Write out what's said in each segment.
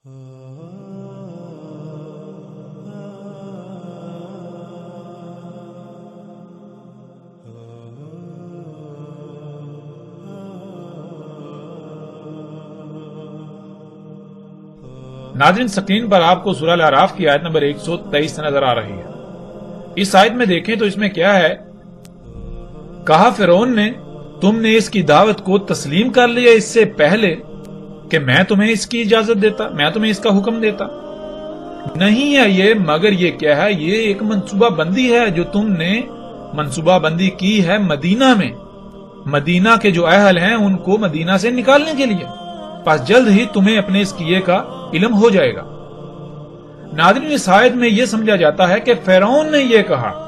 ناظرین، سکرین پر آپ کو سورہ الاعراف کی آیت نمبر 123 نظر آ رہی ہے۔ اس آیت میں دیکھیں تو اس میں کیا ہے؟ کہا فرعون نے، تم نے اس کی دعوت کو تسلیم کر لیا اس سے پہلے کہ میں تمہیں اس کی اجازت دیتا، میں تمہیں اس کا حکم دیتا؟ نہیں ہے یہ، مگر یہ کیا ہے؟ یہ ایک منصوبہ بندی ہے جو تم نے منصوبہ بندی کی ہے مدینہ میں، مدینہ کے جو اہل ہیں ان کو مدینہ سے نکالنے کے لیے، پس جلد ہی تمہیں اپنے اس کیے کا علم ہو جائے گا۔ ناظرین، اس آیت میں یہ سمجھا جاتا ہے کہ فرعون نے یہ کہا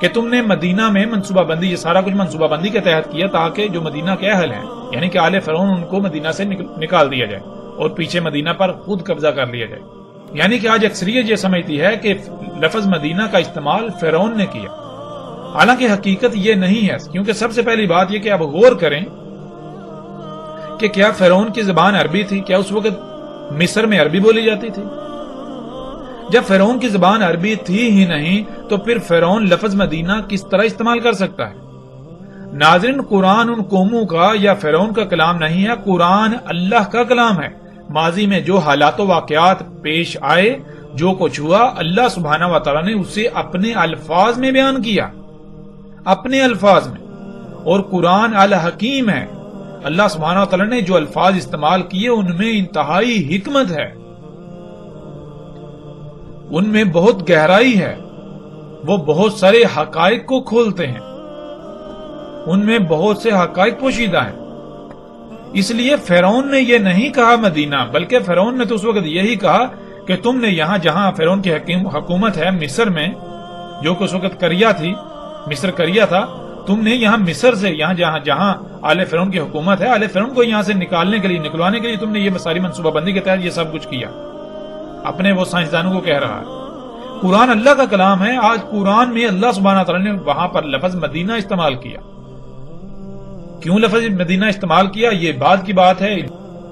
کہ تم نے مدینہ میں منصوبہ بندی، یہ سارا کچھ منصوبہ بندی کے تحت کیا تاکہ جو مدینہ کے اہل ہیں یعنی کہ آل فرعون ان کو مدینہ سے نکال دیا جائے اور پیچھے مدینہ پر خود قبضہ کر لیا جائے۔ یعنی کہ آج اکثریت یہ سمجھتی ہے کہ لفظ مدینہ کا استعمال فرعون نے کیا، حالانکہ حقیقت یہ نہیں ہے، کیونکہ سب سے پہلی بات یہ کہ اب غور کریں کہ کیا فرعون کی زبان عربی تھی؟ کیا اس وقت مصر میں عربی بولی جاتی تھی؟ جب فرعون کی زبان عربی تھی ہی نہیں تو پھر فرعون لفظ مدینہ کس طرح استعمال کر سکتا ہے؟ ناظرین، قرآن ان قوموں کا یا فرعون کا کلام نہیں ہے، قرآن اللہ کا کلام ہے۔ ماضی میں جو حالات و واقعات پیش آئے، جو کچھ ہوا، اللہ سبحانہ و تعالیٰ نے اسے اپنے الفاظ میں بیان کیا، اپنے الفاظ میں، اور قرآن الحکیم ہے۔ اللہ سبحانہ و تعالیٰ نے جو الفاظ استعمال کیے ان میں انتہائی حکمت ہے، ان میں بہت گہرائی ہے، وہ بہت سارے حقائق کو کھولتے ہیں، ان میں بہت سے حقائق پوشیدہ ہیں۔ اس لیے فرعون نے یہ نہیں کہا مدینہ، بلکہ فرعون نے تو اس وقت یہی کہا کہ تم نے یہاں جہاں فرعون کی حکومت ہے مصر میں، جو کہ اس وقت کریا تھی، مصر کریا تھا، تم نے یہاں مصر سے، یہاں جہاں آل فرعون کی حکومت ہے، آل فرعون کو یہاں سے نکالنے کے لیے، نکلوانے کے لیے تم نے یہ ساری منصوبہ بندی کے تحت یہ سب کچھ کیا۔ اپنے وہ سائنسدانوں کو کہہ رہا ہے۔ قرآن اللہ کا کلام ہے۔ آج قرآن میں اللہ سبحانہ تعالیٰ نے وہاں پر لفظ مدینہ استعمال کیا۔ کیوں لفظ مدینہ استعمال کیا یہ بعد کی بات ہے،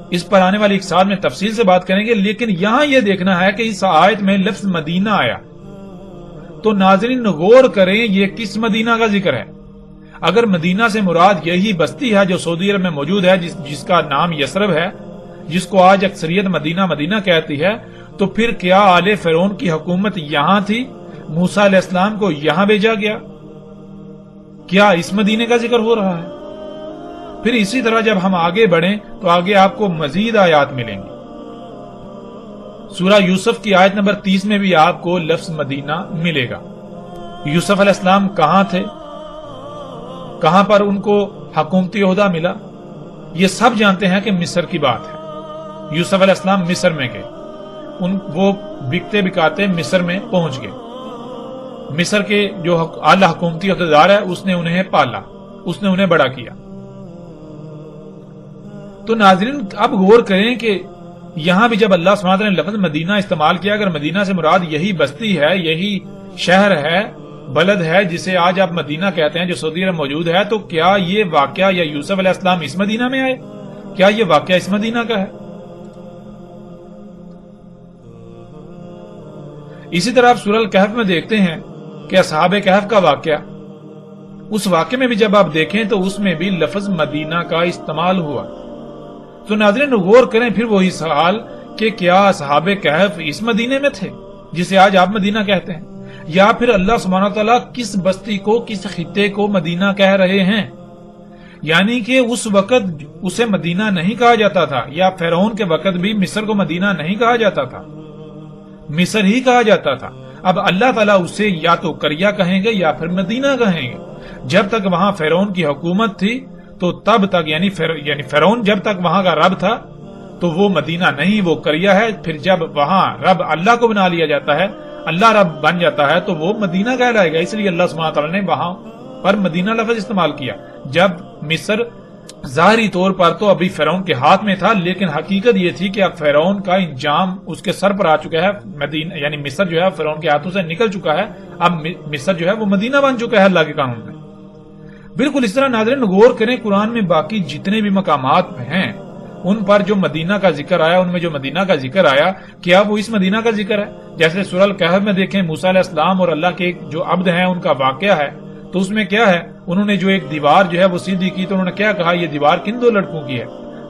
اس پر آنے والی ایک سال میں تفصیل سے بات کریں گے، لیکن یہاں یہ دیکھنا ہے کہ اس آیت میں لفظ مدینہ آیا تو ناظرین غور کریں یہ کس مدینہ کا ذکر ہے۔ اگر مدینہ سے مراد یہی بستی ہے جو سعودی عرب میں موجود ہے، جس کا نام یثرب ہے، جس کو آج اکثریت مدینہ مدینہ کہتی ہے، تو پھر کیا آل فرعون کی حکومت یہاں تھی؟ موسیٰ علیہ السلام کو یہاں بھیجا گیا؟ کیا اس مدینے کا ذکر ہو رہا ہے؟ پھر اسی طرح جب ہم آگے بڑھیں تو آگے آپ کو مزید آیات ملیں گی۔ سورہ یوسف کی آیت نمبر 30 میں بھی آپ کو لفظ مدینہ ملے گا۔ یوسف علیہ السلام کہاں تھے، کہاں پر ان کو حکومتی عہدہ ملا؟ یہ سب جانتے ہیں کہ مصر کی بات ہے۔ یوسف علیہ السلام مصر میں گئے، وہ بکتے بکاتے مصر میں پہنچ گئے۔ مصر کے جو اعلی حکومتی عہدیدار ہے اس نے انہیں پالا، اس نے انہیں بڑا کیا۔ تو ناظرین اب غور کریں کہ یہاں بھی جب اللہ سبحانہ وتعالیٰ نے لفظ مدینہ استعمال کیا، اگر مدینہ سے مراد یہی بستی ہے، یہی شہر ہے، بلد ہے جسے آج آپ مدینہ کہتے ہیں، جو سعودی عرب موجود ہے، تو کیا یہ واقعہ یا یوسف علیہ السلام اس مدینہ میں آئے؟ کیا یہ واقعہ اس مدینہ کا ہے؟ اسی طرح آپ سورہ الکہف میں دیکھتے ہیں کہ اصحاب کہف کا واقعہ، اس واقعے میں بھی جب آپ دیکھیں تو اس میں بھی لفظ مدینہ کا استعمال ہوا۔ تو ناظرین غور کریں پھر وہی سوال کہ کیا اصحاب کہف اس مدینے میں تھے جسے آج آپ مدینہ کہتے ہیں، یا پھر اللہ سبحانہ تعالیٰ کس بستی کو، کس خطے کو مدینہ کہہ رہے ہیں؟ یعنی کہ اس وقت اسے مدینہ نہیں کہا جاتا تھا، یا فرعون کے وقت بھی مصر کو مدینہ نہیں کہا جاتا تھا، مصر ہی کہا جاتا تھا۔ اب اللہ تعالیٰ اسے یا تو کریا کہیں گے یا پھر مدینہ کہیں گے۔ جب تک وہاں فرعون کی حکومت تھی تو تب تک یعنی فرعون جب تک وہاں کا رب تھا تو وہ مدینہ نہیں، وہ کریا ہے۔ پھر جب وہاں رب اللہ کو بنا لیا جاتا ہے، اللہ رب بن جاتا ہے، تو وہ مدینہ کہلائے گا۔ اس لیے اللہ سبحانہ تعالیٰ نے وہاں پر مدینہ لفظ استعمال کیا۔ جب مصر ظاہری طور پر تو ابھی فرعون کے ہاتھ میں تھا، لیکن حقیقت یہ تھی کہ اب فرعون کا انجام اس کے سر پر آ چکا ہے، مدینہ یعنی مصر جو ہے فرعون کے ہاتھوں سے نکل چکا ہے، اب مصر جو ہے وہ مدینہ بن چکا ہے اللہ کے قانون میں۔ بالکل اس طرح ناظرین غور کریں قرآن میں باقی جتنے بھی مقامات ہیں ان پر جو مدینہ کا ذکر آیا، ان میں جو مدینہ کا ذکر آیا، کیا وہ اس مدینہ کا ذکر ہے؟ جیسے سورہ الکہف میں دیکھیں موسیٰ علیہ السلام اور اللہ کے ایک جو عبد ہیں ان کا واقعہ ہے، تو اس میں کیا ہے، انہوں نے جو ایک دیوار جو ہے وہ سیدھی کی، تو انہوں نے کیا کہا، یہ دیوار کن دو لڑکوں کی ہے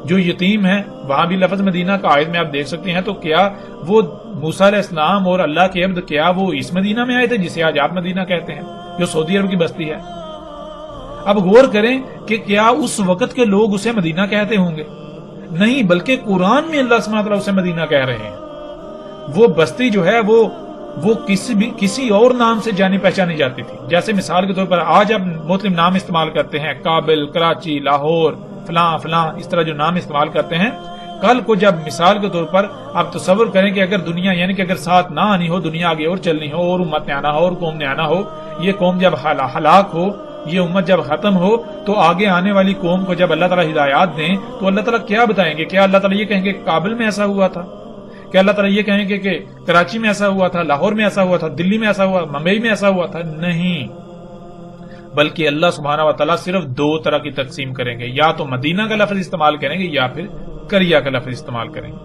جو یتیم ہیں؟ وہاں بھی لفظ مدینہ کا آیت میں آپ دیکھ سکتے ہیں۔ تو کیا وہ موسیٰ علیہ السلام اور اللہ کے عبد کیا وہ اس مدینہ میں آئے تھے جسے آج آپ مدینہ کہتے ہیں، جو سعودی عرب کی بستی ہے؟ اب غور کریں کہ کیا اس وقت کے لوگ اسے مدینہ کہتے ہوں گے؟ نہیں، بلکہ قرآن میں اللہ سبحانہ وتعالیٰ اسے مدینہ کہہ رہے ہیں۔ وہ بستی جو ہے وہ کسی اور نام سے جانی پہچانی جاتی تھی۔ جیسے مثال کے طور پر آج آپ مختلف نام استعمال کرتے ہیں، کابل، کراچی، لاہور، فلاں فلاں، اس طرح جو نام استعمال کرتے ہیں، کل کو جب مثال کے طور پر آپ تصور کریں کہ اگر دنیا، یعنی کہ اگر ساتھ نہ آنی ہو، دنیا آگے اور چلنی ہو، اور امت نے آنا ہو، اور قوم نے آنا ہو، یہ قوم جب ہلاک ہو، یہ امت جب ختم ہو، تو آگے آنے والی قوم کو جب اللہ تعالیٰ ہدایات دیں تو اللہ تعالیٰ کیا بتائیں گے؟ کیا اللہ تعالیٰ یہ کہیں گے کابل میں ایسا ہوا تھا؟ کیا اللہ تعالیٰ یہ کہیں گے کہ کراچی میں ایسا ہوا تھا، لاہور میں ایسا ہوا تھا، دلی میں ایسا ہوا، ممبئی میں ایسا ہوا تھا؟ نہیں، بلکہ اللہ سبحانہ و تعالیٰ صرف دو طرح کی تقسیم کریں گے، یا تو مدینہ کا لفظ استعمال کریں گے یا پھر کریا کا لفظ استعمال کریں گے۔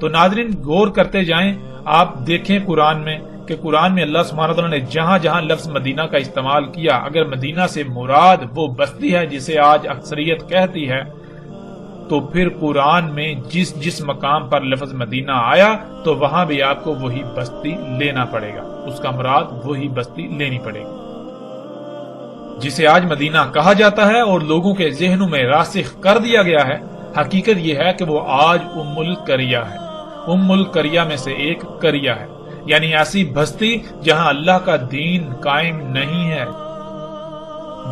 تو ناظرین غور کرتے جائیں، آپ دیکھیں قرآن میں کہ قرآن میں اللہ سبحانہ وتعالیٰ نے جہاں جہاں لفظ مدینہ کا استعمال کیا، اگر مدینہ سے مراد وہ بستی ہے جسے آج اکثریت کہتی ہے، تو پھر قرآن میں جس مقام پر لفظ مدینہ آیا تو وہاں بھی آپ کو وہی بستی لینا پڑے گا، اس کا مراد وہی بستی لینی پڑے گی جسے آج مدینہ کہا جاتا ہے اور لوگوں کے ذہنوں میں راسخ کر دیا گیا ہے۔ حقیقت یہ ہے کہ وہ آج ام القریہ ہے، ام القریہ میں سے ایک قریہ ہے، یعنی ایسی بستی جہاں اللہ کا دین قائم نہیں ہے،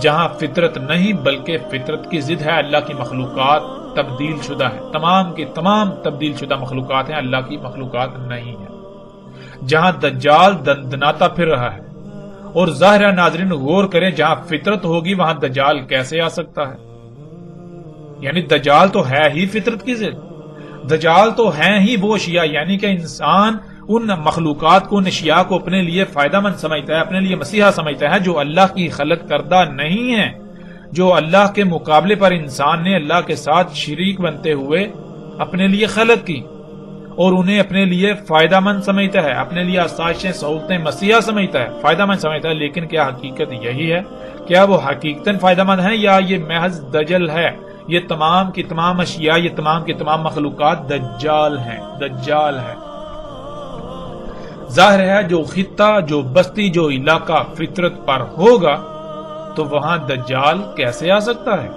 جہاں فطرت نہیں بلکہ فطرت کی ضد ہے، اللہ کی مخلوقات تبدیل شدہ ہے، تمام کی تمام تبدیل شدہ مخلوقات ہیں، اللہ کی مخلوقات نہیں ہے، جہاں دجال دندناتا پھر رہا ہے۔ اور ظاہر ہے ناظرین غور کریں، جہاں فطرت ہوگی وہاں دجال کیسے آ سکتا ہے؟ یعنی دجال تو ہے ہی فطرت کی ضد، دجال تو ہیں ہی وہ اشیاء، یعنی کہ انسان ان مخلوقات کو، ان اشیاء کو اپنے لیے فائدہ مند سمجھتا ہے، اپنے لیے مسیحا سمجھتا ہے، جو اللہ کی خلق کردہ نہیں ہے، جو اللہ کے مقابلے پر انسان نے اللہ کے ساتھ شریک بنتے ہوئے اپنے لیے خلق کی، اور انہیں اپنے لیے فائدہ مند سمجھتا ہے، اپنے لیے آسائشیں سہولتیں مسیحا سمجھتا ہے، فائدہ مند سمجھتا ہے۔ لیکن کیا حقیقت یہی ہے؟ کیا وہ حقیقتاً فائدہ مند ہے یا یہ محض دجل ہے؟ یہ تمام کی تمام اشیاء، یہ تمام کی تمام مخلوقات دجال ہیں، دجال ہے۔ ظاہر ہے جو خطہ، جو بستی، جو علاقہ فطرت پر ہوگا تو وہاں دجال کیسے آ سکتا ہے؟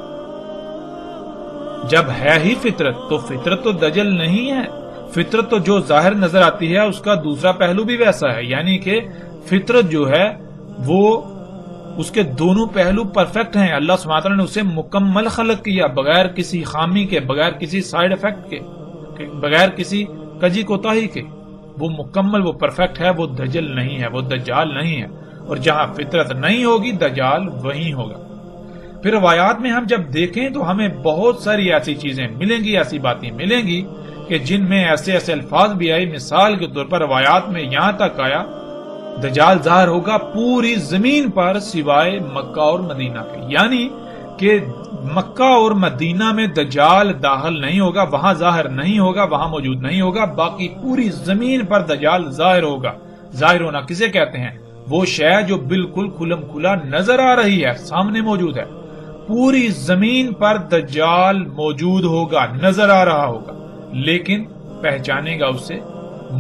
جب ہے ہی فطرت تو فطرت تو دجل نہیں ہے۔ فطرت تو جو ظاہر نظر آتی ہے اس کا دوسرا پہلو بھی ویسا ہے، یعنی کہ فطرت جو ہے وہ اس کے دونوں پہلو پرفیکٹ ہیں۔ اللہ سبحانہ وتعالیٰ نے اسے مکمل خلق کیا، بغیر کسی خامی کے، بغیر کسی سائیڈ افیکٹ کے، بغیر کسی کجی کوتاہی کے، وہ مکمل، وہ پرفیکٹ ہے، وہ دجل نہیں ہے، وہ دجال نہیں ہے۔ اور جہاں فطرت نہیں ہوگی دجال وہیں ہوگا۔ پھر روایات میں ہم جب دیکھیں تو ہمیں بہت ساری ایسی چیزیں ملیں گی، ایسی باتیں ملیں گی کہ جن میں ایسے ایسے الفاظ بھی آئے۔ مثال کے طور پر روایات میں یہاں تک آیا دجال ظاہر ہوگا پوری زمین پر سوائے مکہ اور مدینہ کے، یعنی کہ مکہ اور مدینہ میں دجال داخل نہیں ہوگا، وہاں ظاہر نہیں ہوگا، وہاں موجود نہیں ہوگا، باقی پوری زمین پر دجال ظاہر ہوگا۔ ظاہر ہونا کسے کہتے ہیں؟ وہ شے جو بالکل کھلم کھلا نظر آ رہی ہے، سامنے موجود ہے، پوری زمین پر دجال موجود ہوگا، نظر آ رہا ہوگا، لیکن پہچانے گا اسے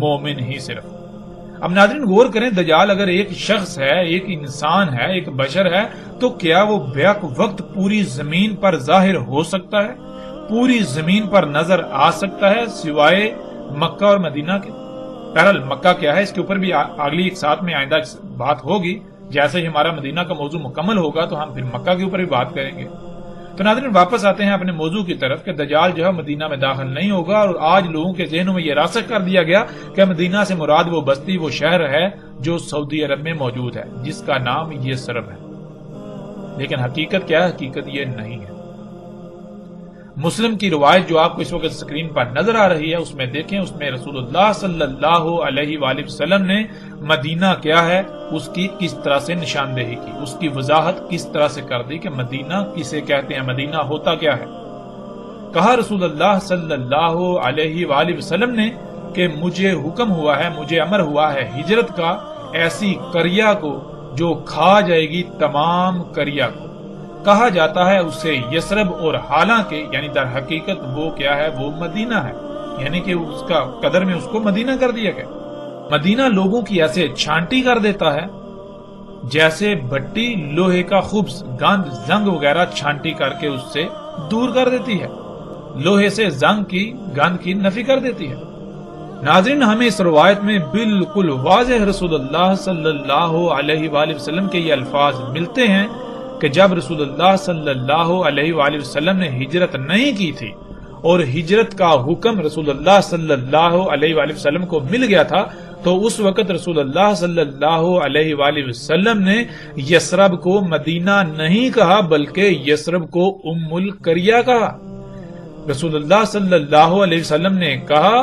مومن ہی صرف۔ اب ناظرین غور کریں، دجال اگر ایک شخص ہے، ایک انسان ہے، ایک بشر ہے، تو کیا وہ بیک وقت پوری زمین پر ظاہر ہو سکتا ہے، پوری زمین پر نظر آ سکتا ہے سوائے مکہ اور مدینہ کے؟ بہرحال مکہ کیا ہے اس کے اوپر بھی اگلی ایک ساتھ میں آئندہ بات ہوگی، جیسے ہی ہمارا مدینہ کا موضوع مکمل ہوگا تو ہم پھر مکہ کے اوپر بھی بات کریں گے۔ تو ناظرین واپس آتے ہیں اپنے موضوع کی طرف کہ دجال جو ہے مدینہ میں داخل نہیں ہوگا، اور آج لوگوں کے ذہنوں میں یہ راسخ کر دیا گیا کہ مدینہ سے مراد وہ بستی، وہ شہر ہے جو سعودی عرب میں موجود ہے، جس کا نام یثرب ہے۔ لیکن حقیقت کیا ہے؟ حقیقت یہ نہیں ہے۔ مسلم کی روایت جو آپ کو اس وقت اسکرین پر نظر آ رہی ہے، اس میں دیکھیں، اس میں رسول اللہ صلی اللہ علیہ وآلہ وسلم نے مدینہ کیا ہے اس کی کس طرح سے نشاندہی کی، اس کی وضاحت کس طرح سے کر دی کہ مدینہ کسے کہتے ہیں، مدینہ ہوتا کیا ہے۔ کہا رسول اللہ صلی اللہ علیہ وآلہ وسلم نے کہ مجھے حکم ہوا ہے، مجھے امر ہوا ہے ہجرت کا ایسی قریہ کو جو کھا جائے گی تمام قریہ کو۔ کہا جاتا ہے اسے یثرب، اور حالانکہ یعنی در حقیقت وہ کیا ہے، وہ مدینہ ہے، یعنی کہ اس کا قدر میں اس کو مدینہ کر دیا گیا۔ مدینہ لوگوں کی ایسے چھانٹی کر دیتا ہے جیسے بھٹی لوہے کا خبز، گند، زنگ وغیرہ چھانٹی کر کے اس سے دور کر دیتی ہے، لوہے سے زنگ کی، گند کی نفی کر دیتی ہے۔ ناظرین، ہمیں اس روایت میں بالکل واضح رسول اللہ صلی اللہ علیہ وآلہ وسلم کے یہ الفاظ ملتے ہیں کہ جب رسول اللہ صلی اللہ علیہ وآلہ وسلم نے ہجرت نہیں کی تھی اور ہجرت کا حکم رسول اللہ صلی اللہ علیہ وآلہ وسلم کو مل گیا تھا، تو اس وقت رسول اللہ صلی اللہ علیہ وآلہ وسلم نے یثرب کو مدینہ نہیں کہا بلکہ یثرب کو ام القریہ کہا۔ رسول اللہ صلی اللہ علیہ وسلم نے کہا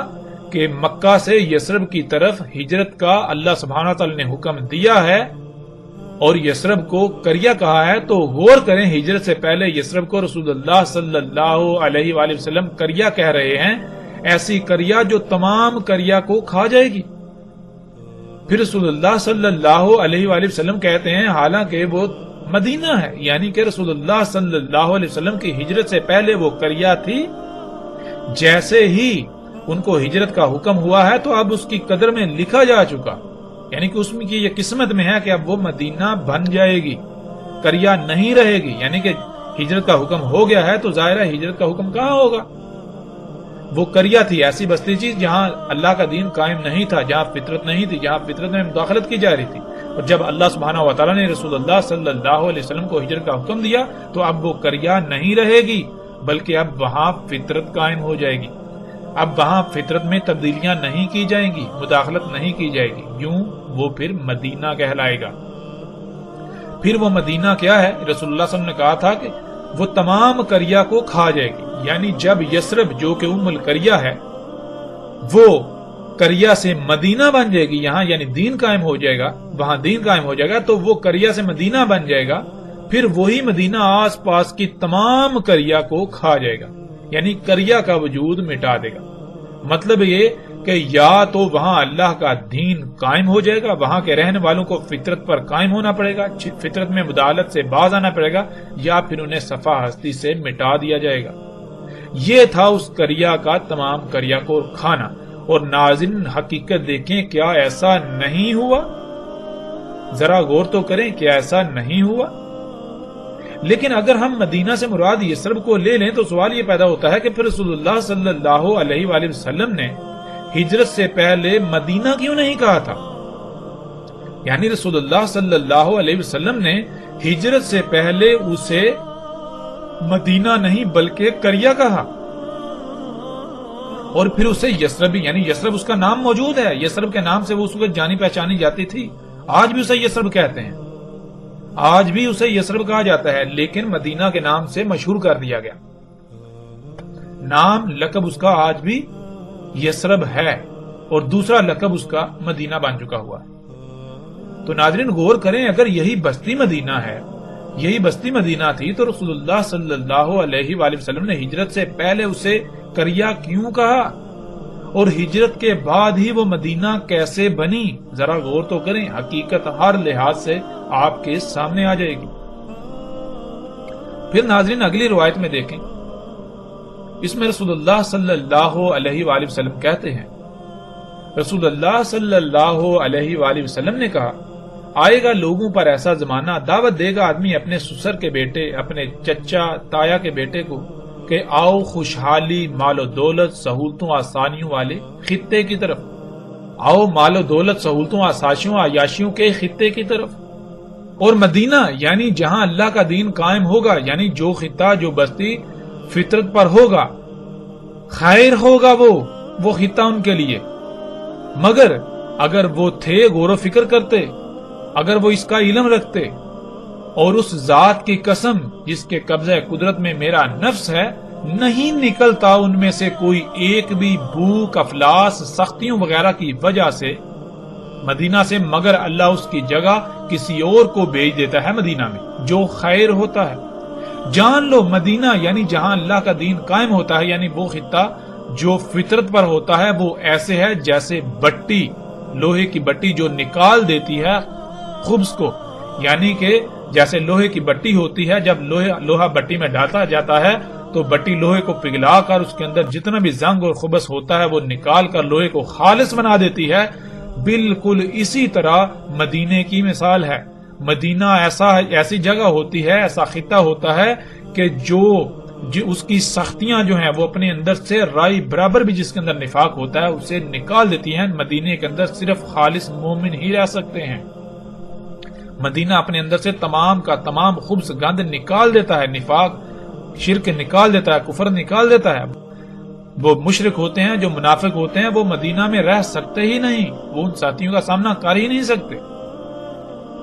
کہ مکہ سے یثرب کی طرف ہجرت کا اللہ سبحانہ تعالی نے حکم دیا ہے اور یثرب کو قریہ کہا ہے، تو غور کریں ہجرت سے پہلے یثرب کو رسول اللہ صلی اللہ علیہ وآلہ وسلم قریہ کہہ رہے ہیں، ایسی قریہ جو تمام قریہ کو کھا جائے گی۔ پھر رسول اللہ صلی اللہ علیہ وآلہ وسلم کہتے ہیں حالانکہ وہ مدینہ ہے، یعنی کہ رسول اللہ صلی اللہ علیہ وسلم کی ہجرت سے پہلے وہ قریہ تھی، جیسے ہی ان کو ہجرت کا حکم ہوا ہے تو اب اس کی قدر میں لکھا جا چکا، یعنی کہ اس میں کی یہ قسمت میں ہے کہ اب وہ مدینہ بن جائے گی، قریہ نہیں رہے گی، یعنی کہ ہجرت کا حکم ہو گیا ہے تو ظاہر ہے ہجرت کا حکم کہاں ہوگا۔ وہ قریہ تھی، ایسی بستی تھی جہاں اللہ کا دین قائم نہیں تھا، جہاں فطرت نہیں تھی، جہاں فطرت میں مداخلت کی جا رہی تھی، اور جب اللہ سبحانہ و تعالیٰ نے رسول اللہ صلی اللہ علیہ وسلم کو ہجرت کا حکم دیا تو اب وہ قریہ نہیں رہے گی بلکہ اب وہاں فطرت قائم ہو جائے گی، اب وہاں فطرت میں تبدیلیاں نہیں کی جائیں گی، مداخلت نہیں کی جائے گی، یوں وہ پھر مدینہ کہلائے گا۔ پھر وہ مدینہ کیا ہے؟ رسول اللہ صلی اللہ علیہ وسلم نے کہا تھا کہ وہ تمام قریہ کو کھا جائے گی، یعنی جب یثرب جو کہ ام القریہ ہے وہ قریہ سے مدینہ بن جائے گی، یہاں یعنی دین قائم ہو جائے گا، وہاں دین قائم ہو جائے گا تو وہ قریہ سے مدینہ بن جائے گا، پھر وہی مدینہ آس پاس کی تمام قریہ کو کھا جائے گا، یعنی قریہ کا وجود مٹا دے گا۔ مطلب یہ کہ یا تو وہاں اللہ کا دین قائم ہو جائے گا، وہاں کے رہنے والوں کو فطرت پر قائم ہونا پڑے گا، فطرت میں مداخلت سے باز آنا پڑے گا، یا پھر انہیں صفا ہستی سے مٹا دیا جائے گا۔ یہ تھا اس قریہ کا تمام قریہ کو کھانا۔ اور ناظرین حقیقت دیکھیں، کیا ایسا نہیں ہوا؟ ذرا غور تو کریں، کیا ایسا نہیں ہوا؟ لیکن اگر ہم مدینہ سے مراد یثرب کو لے لیں تو سوال یہ پیدا ہوتا ہے کہ پھر رسول اللہ صلی اللہ علیہ وآلہ وسلم نے ہجرت سے پہلے مدینہ کیوں نہیں کہا تھا؟ یعنی رسول اللہ صلی اللہ علیہ وسلم نے ہجرت سے پہلے اسے مدینہ نہیں بلکہ قریہ کہا، اور پھر اسے یثرب، یعنی یثرب اس کا نام موجود ہے، یثرب کے نام سے وہ اس وقت جانی پہچانی جاتی تھی، آج بھی اسے یثرب کہتے ہیں، آج بھی اسے یثرب کہا جاتا ہے، لیکن مدینہ کے نام سے مشہور کر دیا گیا، نام لقب اس کا آج بھی یثرب ہے اور دوسرا لقب اس کا مدینہ بن چکا ہوا ہے۔ تو ناظرین غور کریں، اگر یہی بستی مدینہ ہے، یہی بستی مدینہ تھی تو رسول اللہ صلی اللہ علیہ وآلہ وسلم نے ہجرت سے پہلے اسے قریہ کیوں کہا، اور ہجرت کے بعد ہی وہ مدینہ کیسے بنی؟ ذرا غور تو کریں، حقیقت ہر لحاظ سے آپ کے سامنے آ جائے گی۔ پھر ناظرین اگلی روایت میں دیکھیں، اس میں رسول اللہ صلی اللہ علیہ وآلہ وسلم کہتے ہیں، رسول اللہ صلی اللہ علیہ وآلہ وسلم نے کہا، آئے گا لوگوں پر ایسا زمانہ، دعوت دے گا آدمی اپنے سسر کے بیٹے، اپنے چچا تایا کے بیٹے کو کہ آؤ خوشحالی، مال و دولت، سہولتوں، آسانیوں والے خطے کی طرف، آؤ مال و دولت، سہولتوں، آسائشوں، عیاشیوں کے خطے کی طرف۔ اور مدینہ یعنی جہاں اللہ کا دین قائم ہوگا، یعنی جو خطہ، جو بستی فطرت پر ہوگا، خیر ہوگا وہ خطہ ان کے لیے۔ مگر اگر وہ تھے غور و فکر کرتے، اگر وہ اس کا علم رکھتے، اور اس ذات کی قسم جس کے قبضہ قدرت میں میرا نفس ہے، نہیں نکلتا ان میں سے کوئی ایک بھی بھوک، افلاس، سختیوں وغیرہ کی وجہ سے مدینہ سے، مگر اللہ اس کی جگہ کسی اور کو بھیج دیتا ہے مدینہ میں جو خیر ہوتا ہے۔ جان لو مدینہ یعنی جہاں اللہ کا دین قائم ہوتا ہے، یعنی وہ خطہ جو فطرت پر ہوتا ہے، وہ ایسے ہے جیسے بٹی، لوہے کی بٹی جو نکال دیتی ہے خبز کو، یعنی کہ جیسے لوہے کی بٹی ہوتی ہے، جب لوہا بٹی میں ڈالا جاتا ہے تو بٹی لوہے کو پگھلا کر اس کے اندر جتنا بھی زنگ اور خبث ہوتا ہے وہ نکال کر لوہے کو خالص بنا دیتی ہے، بالکل اسی طرح مدینے کی مثال ہے۔ مدینہ ایسی جگہ ہوتی ہے، ایسا خطہ ہوتا ہے کہ جو اس کی سختیاں جو ہیں وہ اپنے اندر سے رائی برابر بھی جس کے اندر نفاق ہوتا ہے اسے نکال دیتی ہیں۔ مدینے کے اندر صرف خالص مومن ہی رہ سکتے ہیں۔ مدینہ اپنے اندر سے تمام کا تمام خبث گند نکال دیتا ہے، نفاق شرک نکال دیتا ہے، کفر نکال دیتا ہے۔ وہ مشرک ہوتے ہیں، جو منافق ہوتے ہیں، وہ مدینہ میں رہ سکتے ہی نہیں، وہ ان ساتھیوں کا سامنا کر ہی نہیں سکتے۔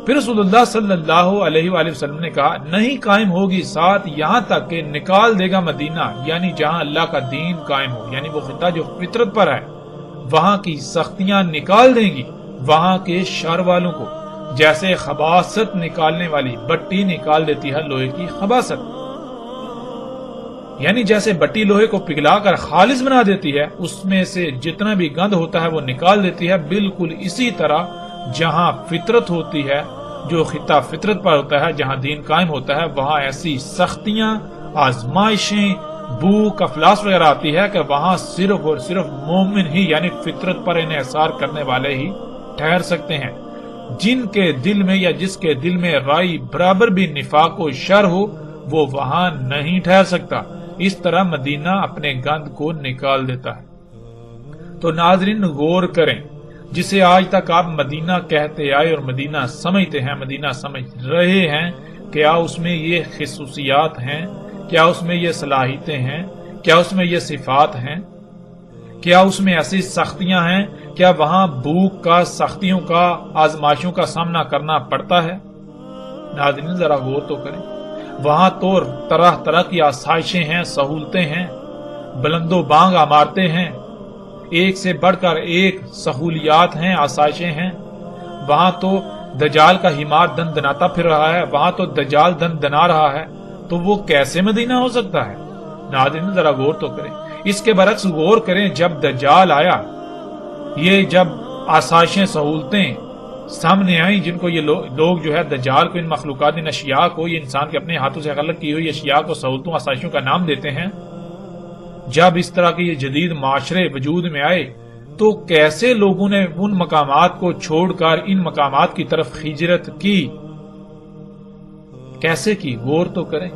پھر رسول اللہ صلی اللہ علیہ وآلہ وسلم نے کہا نہیں قائم ہوگی ساتھ یہاں تک کہ نکال دے گا مدینہ، یعنی جہاں اللہ کا دین قائم ہو، یعنی وہ خطہ جو فطرت پر ہے، وہاں کی سختیاں نکال دیں گی وہاں کے شر والوں کو، جیسے خباثت نکالنے والی بٹی نکال دیتی ہے لوہے کی خباثت، یعنی جیسے بٹی لوہے کو پگھلا کر خالص بنا دیتی ہے، اس میں سے جتنا بھی گند ہوتا ہے وہ نکال دیتی ہے، بالکل اسی طرح جہاں فطرت ہوتی ہے، جو خطہ فطرت پر ہوتا ہے، جہاں دین قائم ہوتا ہے، وہاں ایسی سختیاں، آزمائشیں، بھوک، افلاس وغیرہ آتی ہے کہ وہاں صرف اور صرف مومن ہی یعنی فطرت پر انحصار کرنے والے ہی ٹھہر سکتے ہیں۔ جن کے دل میں یا جس کے دل میں رائی برابر بھی نفاق و شر ہو وہ وہاں نہیں ٹھہر سکتا۔ اس طرح مدینہ اپنے گند کو نکال دیتا ہے۔ تو ناظرین غور کریں، جسے آج تک آپ مدینہ کہتے آئے اور مدینہ سمجھتے ہیں، مدینہ سمجھ رہے ہیں، کیا اس میں یہ خصوصیات ہیں؟ کیا اس میں یہ صلاحیتیں ہیں؟ کیا اس میں یہ صفات ہیں؟ کیا اس میں ایسی سختیاں ہیں؟ کیا وہاں بھوک کا، سختیوں کا، آزمائشوں کا سامنا کرنا پڑتا ہے؟ ناظرین ذرا غور تو کریں، وہاں تو طرح طرح کی آسائشیں ہیں، سہولتیں ہیں، بلند و بانگ عمارتیں ہیں، ایک سے بڑھ کر ایک سہولیات ہیں، آسائشیں ہیں۔ وہاں تو دجال کا حمار دن دناتا پھر رہا ہے، وہاں تو دجال دن دنا رہا ہے، تو وہ کیسے مدینہ ہو سکتا ہے؟ ناظرین ذرا غور تو کریں۔ اس کے برعکس غور کریں، جب دجال آیا، یہ جب آسائشیں، سہولتیں سامنے آئیں، جن کو یہ لوگ جو ہے دجال کو، ان مخلوقات، ان اشیاء کو، یہ انسان کے اپنے ہاتھوں سے خلق کی ہوئی اشیاء کو سہولتوں، آسائشوں کا نام دیتے ہیں، جب اس طرح کے یہ جدید معاشرے وجود میں آئے تو کیسے لوگوں نے ان مقامات کو چھوڑ کر ان مقامات کی طرف ہجرت کی؟ کیسے کی؟ غور تو کریں۔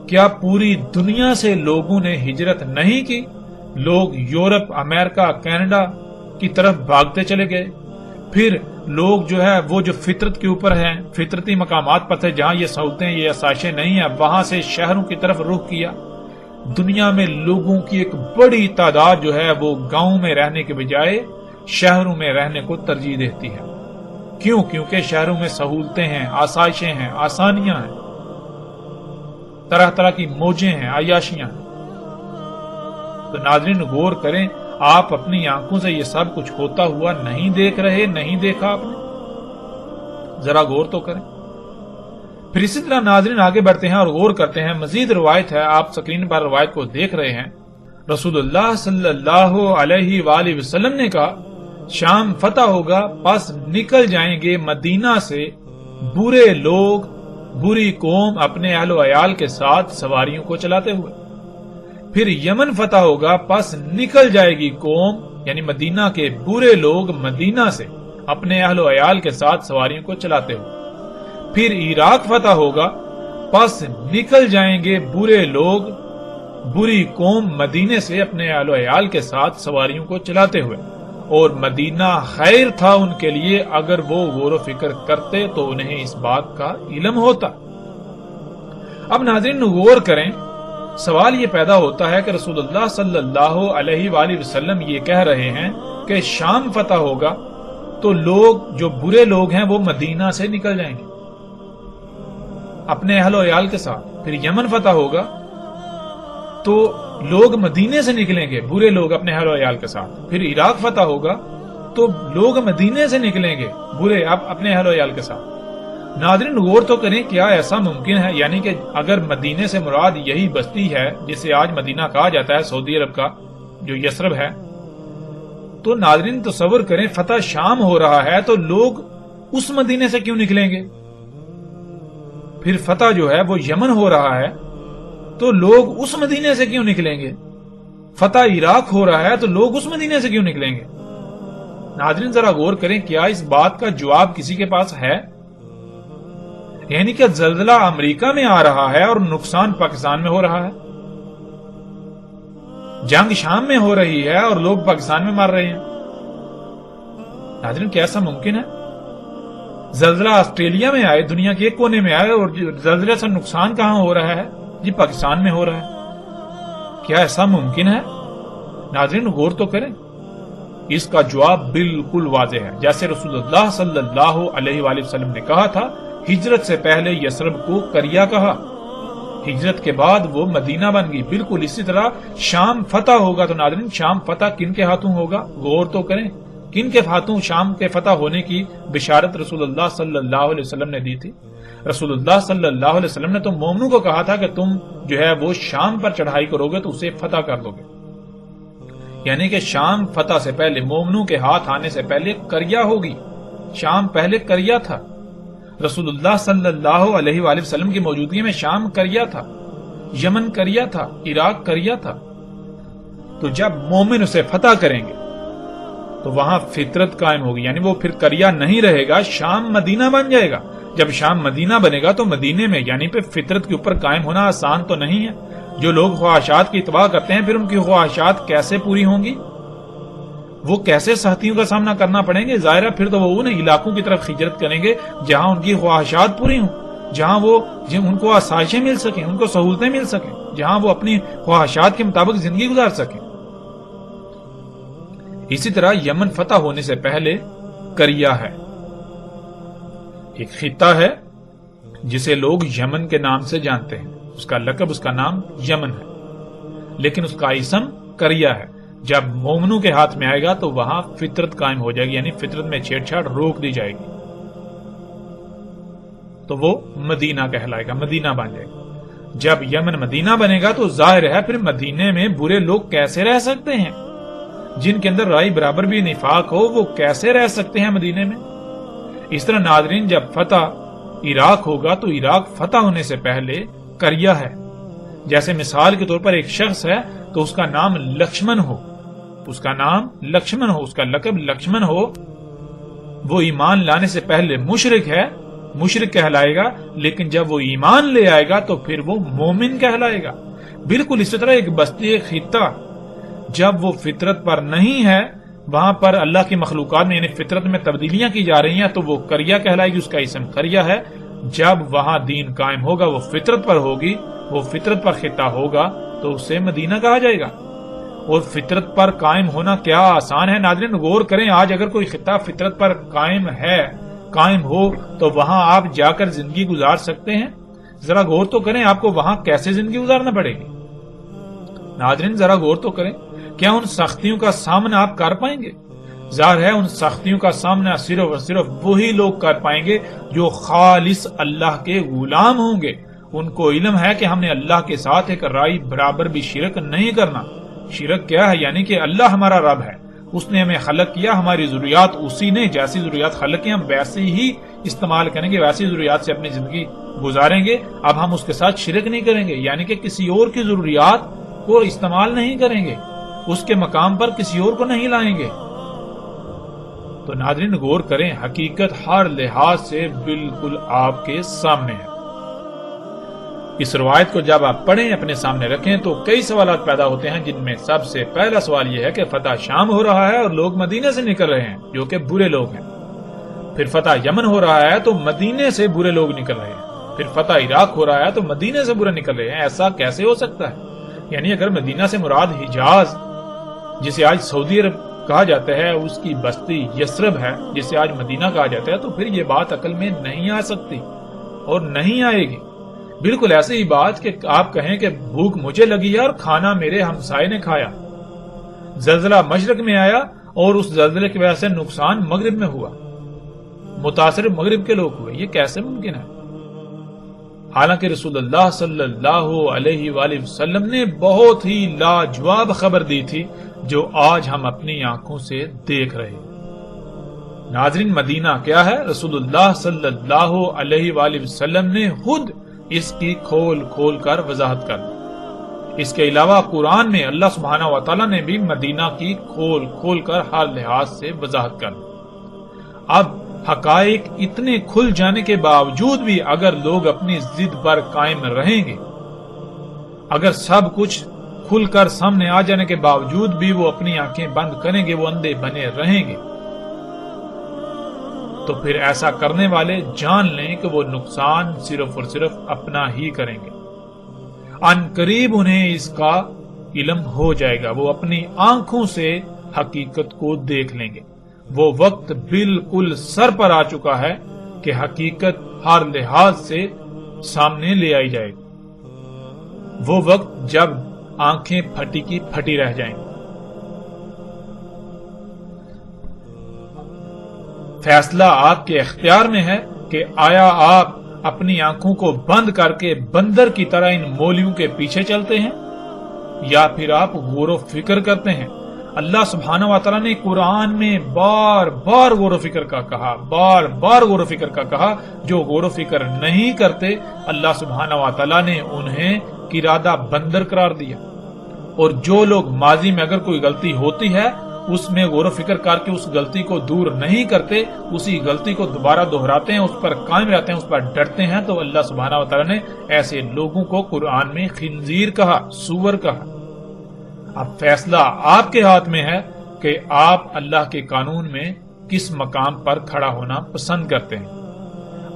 کیا پوری دنیا سے لوگوں نے ہجرت نہیں کی؟ لوگ یورپ، امریکہ، کینیڈا کی طرف بھاگتے چلے گئے، پھر لوگ جو ہے وہ جو فطرت کے اوپر ہیں، فطرتی مقامات پر تھے جہاں یہ سہولتیں، یہ آسائشیں نہیں ہیں، وہاں سے شہروں کی طرف رخ کیا۔ دنیا میں لوگوں کی ایک بڑی تعداد جو ہے وہ گاؤں میں رہنے کے بجائے شہروں میں رہنے کو ترجیح دیتی ہے۔ کیوں؟ کیونکہ شہروں میں سہولتیں ہیں، آسائشیں ہیں، آسانیاں ہیں، طرح طرح کی موجیں ہیں، عیاشیاں ہیں۔ تو ناظرین غور کریں، آپ اپنی آنکھوں سے یہ سب کچھ ہوتا ہوا نہیں دیکھ رہے، نہیں دیکھا آپ نے؟ ذرا غور تو کریں۔ پھر اسی طرح ناظرین آگے بڑھتے ہیں اور غور کرتے ہیں، مزید روایت ہے، آپ سکرین پر روایت کو دیکھ رہے ہیں۔ رسول اللہ صلی اللہ علیہ وآلہ وسلم نے کہا شام فتح ہوگا، پس نکل جائیں گے مدینہ سے برے لوگ، بری قوم اپنے اہل و عیال کے ساتھ سواریوں کو چلاتے ہوئے۔ پھر یمن فتح ہوگا، پس نکل جائے گی قوم یعنی مدینہ کے برے لوگ مدینہ سے اپنے اہل و عیال کے ساتھ سواریوں کو چلاتے ہوئے۔ پھر عراق فتح ہوگا، پس نکل جائیں گے برے لوگ، بری قوم مدینے سے اپنے اہل و عیال کے ساتھ سواریوں کو چلاتے ہوئے، اور مدینہ خیر تھا ان کے لیے اگر وہ غور و فکر کرتے تو انہیں اس بات کا علم ہوتا۔ اب ناظرین غور کریں، سوال یہ پیدا ہوتا ہے کہ رسول اللہ صلی اللہ علیہ وآلہ وسلم یہ کہہ رہے ہیں کہ شام فتح ہوگا تو لوگ جو برے لوگ ہیں وہ مدینہ سے نکل جائیں گے اپنے اہل و عیال کے ساتھ۔ پھر یمن فتح ہوگا تو لوگ مدینے سے نکلیں گے، برے لوگ اپنے اہل و عیال کے ساتھ۔ پھر عراق فتح ہوگا تو لوگ مدینے سے نکلیں گے، برے اپنے اہل و عیال کے ساتھ۔ ناظرین غور تو کریں، کیا ایسا ممکن ہے؟ یعنی کہ اگر مدینے سے مراد یہی بستی ہے جسے آج مدینہ کہا جاتا ہے، سعودی عرب کا جو یثرب ہے، تو ناظرین تصور کریں فتح شام ہو رہا ہے تو لوگ اس مدینے سے کیوں نکلیں گے؟ پھر فتح جو ہے وہ یمن ہو رہا ہے تو لوگ اس مدینے سے کیوں نکلیں گے؟ فتح عراق ہو رہا ہے تو لوگ اس مدینے سے کیوں نکلیں گے؟ ناظرین ذرا غور کریں، کیا اس بات کا جواب کسی کے پاس ہے؟ یعنی کہ زلزلہ امریکہ میں آ رہا ہے اور نقصان پاکستان میں ہو رہا ہے، جنگ شام میں ہو رہی ہے اور لوگ پاکستان میں مر رہے ہیں۔ ناظرین کیا ایسا ممکن ہے؟ زلزلہ آسٹریلیا میں آئے، دنیا کے ایک کونے میں آئے، اور زلزلے سے نقصان کہاں ہو رہا ہے؟ جی پاکستان میں ہو رہا ہے۔ کیا ایسا ممکن ہے؟ ناظرین غور تو کریں، اس کا جواب بالکل واضح ہے۔ جیسے رسول اللہ صلی اللہ علیہ وآلہ وسلم نے کہا تھا، ہجرت سے پہلے یثرب کو کریا کہا، ہجرت کے بعد وہ مدینہ بن گئی۔ بالکل اسی طرح شام فتح ہوگا تو ناظرین شام فتح کن کے ہاتھوں ہوگا؟ غور تو کریں، کن کے ہاتھوں شام کے فتح ہونے کی بشارت رسول اللہ صلی اللہ علیہ وسلم نے دی تھی؟ رسول اللہ صلی اللہ علیہ وسلم نے تو مومنوں کو کہا تھا کہ تم جو ہے وہ شام پر چڑھائی کرو گے تو اسے فتح کر دو گے، یعنی کہ شام فتح سے پہلے، مومنوں کے ہاتھ آنے سے پہلے کریا ہوگی۔ شام پہلے کریا تھا، رسول اللہ صلی اللہ علیہ وآلہ وسلم کی موجودگی میں شام کریا تھا، یمن کریا تھا، عراق کریا تھا۔ تو جب مومن اسے فتح کریں گے تو وہاں فطرت قائم ہوگی، یعنی وہ پھر کریا نہیں رہے گا، شام مدینہ بن جائے گا۔ جب شام مدینہ بنے گا تو مدینے میں یعنی پہ فطرت کے اوپر قائم ہونا آسان تو نہیں ہے۔ جو لوگ خواہشات کی اتباع کرتے ہیں پھر ان کی خواہشات کیسے پوری ہوں گی؟ وہ کیسے سختیوں کا سامنا کرنا پڑیں گے؟ ظاہر ہے پھر تو وہ ان علاقوں کی طرف ہجرت کریں گے جہاں ان کی خواہشات پوری ہوں، جہاں ان کو آسائشیں مل سکیں، ان کو سہولتیں مل سکیں، جہاں وہ اپنی خواہشات کے مطابق زندگی گزار سکیں۔ اسی طرح یمن فتح ہونے سے پہلے کریا ہے، ایک خطہ ہے جسے لوگ یمن کے نام سے جانتے ہیں، اس کا لقب، اس کا نام یمن ہے، لیکن اس کا اسم کریا ہے۔ جب مومنوں کے ہاتھ میں آئے گا تو وہاں فطرت قائم ہو جائے گی، یعنی فطرت میں چھیڑ چھاڑ روک دی جائے گی، تو وہ مدینہ کہلائے گا، مدینہ بن جائے گا۔ جب یمن مدینہ بنے گا تو ظاہر ہے پھر مدینے میں برے لوگ کیسے رہ سکتے ہیں؟ جن کے اندر رائے برابر بھی نفاق ہو وہ کیسے رہ سکتے ہیں مدینے میں؟ اس طرح ناظرین جب فتح عراق ہوگا تو عراق فتح ہونے سے پہلے کریا ہے۔ جیسے مثال کے طور پر ایک شخص ہے تو اس کا نام لکشمن ہو، اس کا نام لکشمن ہو، اس کا لقب لکشمن ہو، وہ ایمان لانے سے پہلے مشرک ہے، مشرک کہلائے گا، لیکن جب وہ ایمان لے آئے گا تو پھر وہ مومن کہلائے گا۔ بالکل اسی طرح ایک بستی، ایک خطہ جب وہ فطرت پر نہیں ہے، وہاں پر اللہ کی مخلوقات میں یعنی فطرت میں تبدیلیاں کی جا رہی ہیں تو وہ کریا کہلائے گی، اس کا اسم کریا ہے۔ جب وہاں دین قائم ہوگا، وہ فطرت پر ہوگی، وہ فطرت پر خطہ ہوگا تو اسے مدینہ کہا جائے گا۔ اور فطرت پر قائم ہونا کیا آسان ہے؟ ناظرین غور کریں، آج اگر کوئی خطہ فطرت پر قائم ہو تو وہاں آپ جا کر زندگی گزار سکتے ہیں؟ ذرا غور تو کریں، آپ کو وہاں کیسے زندگی گزارنا پڑے گی؟ ناظرین ذرا غور تو کریں، کیا ان سختیوں کا سامنا آپ کر پائیں گے؟ ظاہر ہے ان سختیوں کا سامنا صرف اور صرف وہی لوگ کر پائیں گے جو خالص اللہ کے غلام ہوں گے۔ ان کو علم ہے کہ ہم نے اللہ کے ساتھ ایک رائے برابر بھی شرک نہیں کرنا۔ شرک کیا ہے؟ یعنی کہ اللہ ہمارا رب ہے، اس نے ہمیں خلق کیا، ہماری ضروریات اسی نے جیسی ضروریات خلق کی ہم ویسے ہی استعمال کریں گے، ویسی ضروریات سے اپنی زندگی گزاریں گے۔ اب ہم اس کے ساتھ شرک نہیں کریں گے، یعنی کہ کسی اور کی ضروریات کو استعمال نہیں کریں گے، اس کے مقام پر کسی اور کو نہیں لائیں گے۔ تو ناظرین غور کریں، حقیقت ہر لحاظ سے بالکل آپ کے سامنے ہے۔ اس روایت کو جب آپ پڑھیں، اپنے سامنے رکھیں تو کئی سوالات پیدا ہوتے ہیں، جن میں سب سے پہلا سوال یہ ہے کہ فتح شام ہو رہا ہے اور لوگ مدینے سے نکل رہے ہیں جو کہ برے لوگ ہیں۔ پھر فتح یمن ہو رہا ہے تو مدینے سے برے لوگ نکل رہے ہیں۔ پھر فتح عراق ہو رہا ہے تو مدینے سے برے نکل رہے ہیں۔ ایسا کیسے ہو سکتا ہے؟ یعنی اگر مدینہ سے مراد حجاز جسے آج سعودی عرب کہا جاتا ہے، اس کی بستی یثرب ہے جسے آج مدینہ کہا جاتا ہے، تو پھر یہ بات عقل میں نہیں آ سکتی اور نہیں آئے گی۔ بالکل ایسی ہی بات کہ آپ کہیں کہ بھوک مجھے لگی ہے اور کھانا میرے ہمسائے نے کھایا، زلزلہ مشرق میں آیا اور اس زلزلے کی وجہ سے نقصان مغرب میں ہوا۔ متاثر مغرب کے لوگ ہوئے، یہ کیسے ممکن ہے؟ حالانکہ رسول اللہ صلی اللہ علیہ وآلہ وسلم نے بہت ہی لاجواب خبر دی تھی جو آج ہم اپنی آنکھوں سے دیکھ رہے ہیں۔ ناظرین، مدینہ کیا ہے؟ رسول اللہ صلی اللہ علیہ وآلہ وسلم نے خود اس کی کھول کھول کر وضاحت کر دی۔ اس کے علاوہ قرآن میں اللہ سبحانہ و تعالیٰ نے بھی مدینہ کی کھول کھول کر ہر لحاظ سے وضاحت کر دی۔ اب حقائق اتنے کھل جانے کے باوجود بھی اگر لوگ اپنی ضد پر قائم رہیں گے، اگر سب کچھ کھل کر سامنے آ جانے کے باوجود بھی وہ اپنی آنکھیں بند کریں گے، وہ اندھے بنے رہیں گے، تو پھر ایسا کرنے والے جان لیں کہ وہ نقصان صرف اور صرف اپنا ہی کریں گے۔ ان قریب انہیں اس کا علم ہو جائے گا، وہ اپنی آنکھوں سے حقیقت کو دیکھ لیں گے۔ وہ وقت بالکل سر پر آ چکا ہے کہ حقیقت ہر لحاظ سے سامنے لے آئی جائے گی۔ وہ وقت جب آنکھیں پھٹی کی پھٹی رہ جائیں گی۔ فیصلہ آپ کے اختیار میں ہے کہ آیا آپ اپنی آنکھوں کو بند کر کے بندر کی طرح ان مولیوں کے پیچھے چلتے ہیں، یا پھر آپ غور و فکر کرتے ہیں۔ اللہ سبحانہ و تعالیٰ نے قرآن میں بار بار غور و فکر کا کہا، بار بار غور و فکر کا کہا۔ جو غور و فکر نہیں کرتے اللہ سبحانہ و تعالیٰ نے انہیں قرادہ بندر قرار دیا، اور جو لوگ ماضی میں اگر کوئی غلطی ہوتی ہے اس میں غور و فکر کر کے اس غلطی کو دور نہیں کرتے، اسی غلطی کو دوبارہ دہراتے ہیں، اس پر قائم رہتے ہیں، اس پر ڈٹتے ہیں، تو اللہ سبحانہ و تعالیٰ نے ایسے لوگوں کو قرآن میں خنزیر کہا، سور کہا۔ اب فیصلہ آپ کے ہاتھ میں ہے کہ آپ اللہ کے قانون میں کس مقام پر کھڑا ہونا پسند کرتے ہیں۔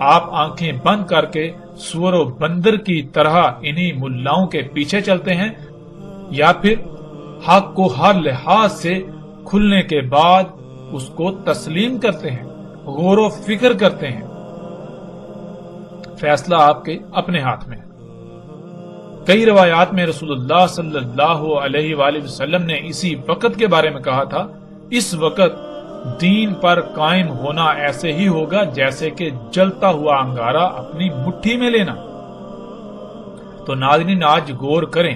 آپ آنکھیں بند کر کے سور و بندر کی طرح انہی ملاؤں کے پیچھے چلتے ہیں، یا پھر حق کو ہر لحاظ سے کھلنے کے بعد اس کو تسلیم کرتے ہیں، غور و فکر کرتے ہیں۔ فیصلہ آپ کے اپنے ہاتھ میں ہے۔ کئی روایات میں رسول اللہ صلی اللہ علیہ وآلہ وسلم نے اسی وقت کے بارے میں کہا تھا، اس وقت دین پر قائم ہونا ایسے ہی ہوگا جیسے کہ جلتا ہوا انگارہ اپنی مٹھی میں لینا۔ تو ناظرین، آج غور کریں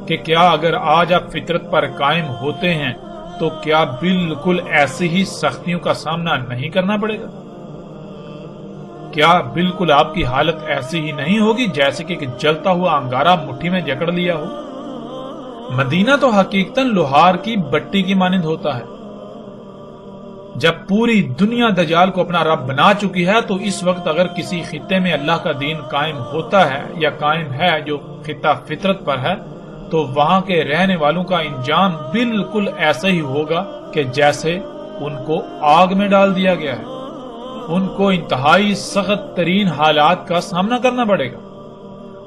کہ کیا اگر آج آپ فطرت پر قائم ہوتے ہیں تو کیا بالکل ایسی ہی سختیوں کا سامنا نہیں کرنا پڑے گا؟ کیا بالکل آپ کی حالت ایسی ہی نہیں ہوگی جیسے کہ جلتا ہوا انگارہ مٹھی میں جکڑ لیا ہو؟ مدینہ تو حقیقتاً لوہار کی بٹی کی مانند ہوتا ہے۔ جب پوری دنیا دجال کو اپنا رب بنا چکی ہے تو اس وقت اگر کسی خطے میں اللہ کا دین قائم ہوتا ہے یا قائم ہے جو خطہ فطرت پر ہے، تو وہاں کے رہنے والوں کا انجام بالکل ایسا ہی ہوگا کہ جیسے ان کو آگ میں ڈال دیا گیا ہے۔ ان کو انتہائی سخت ترین حالات کا سامنا کرنا پڑے گا،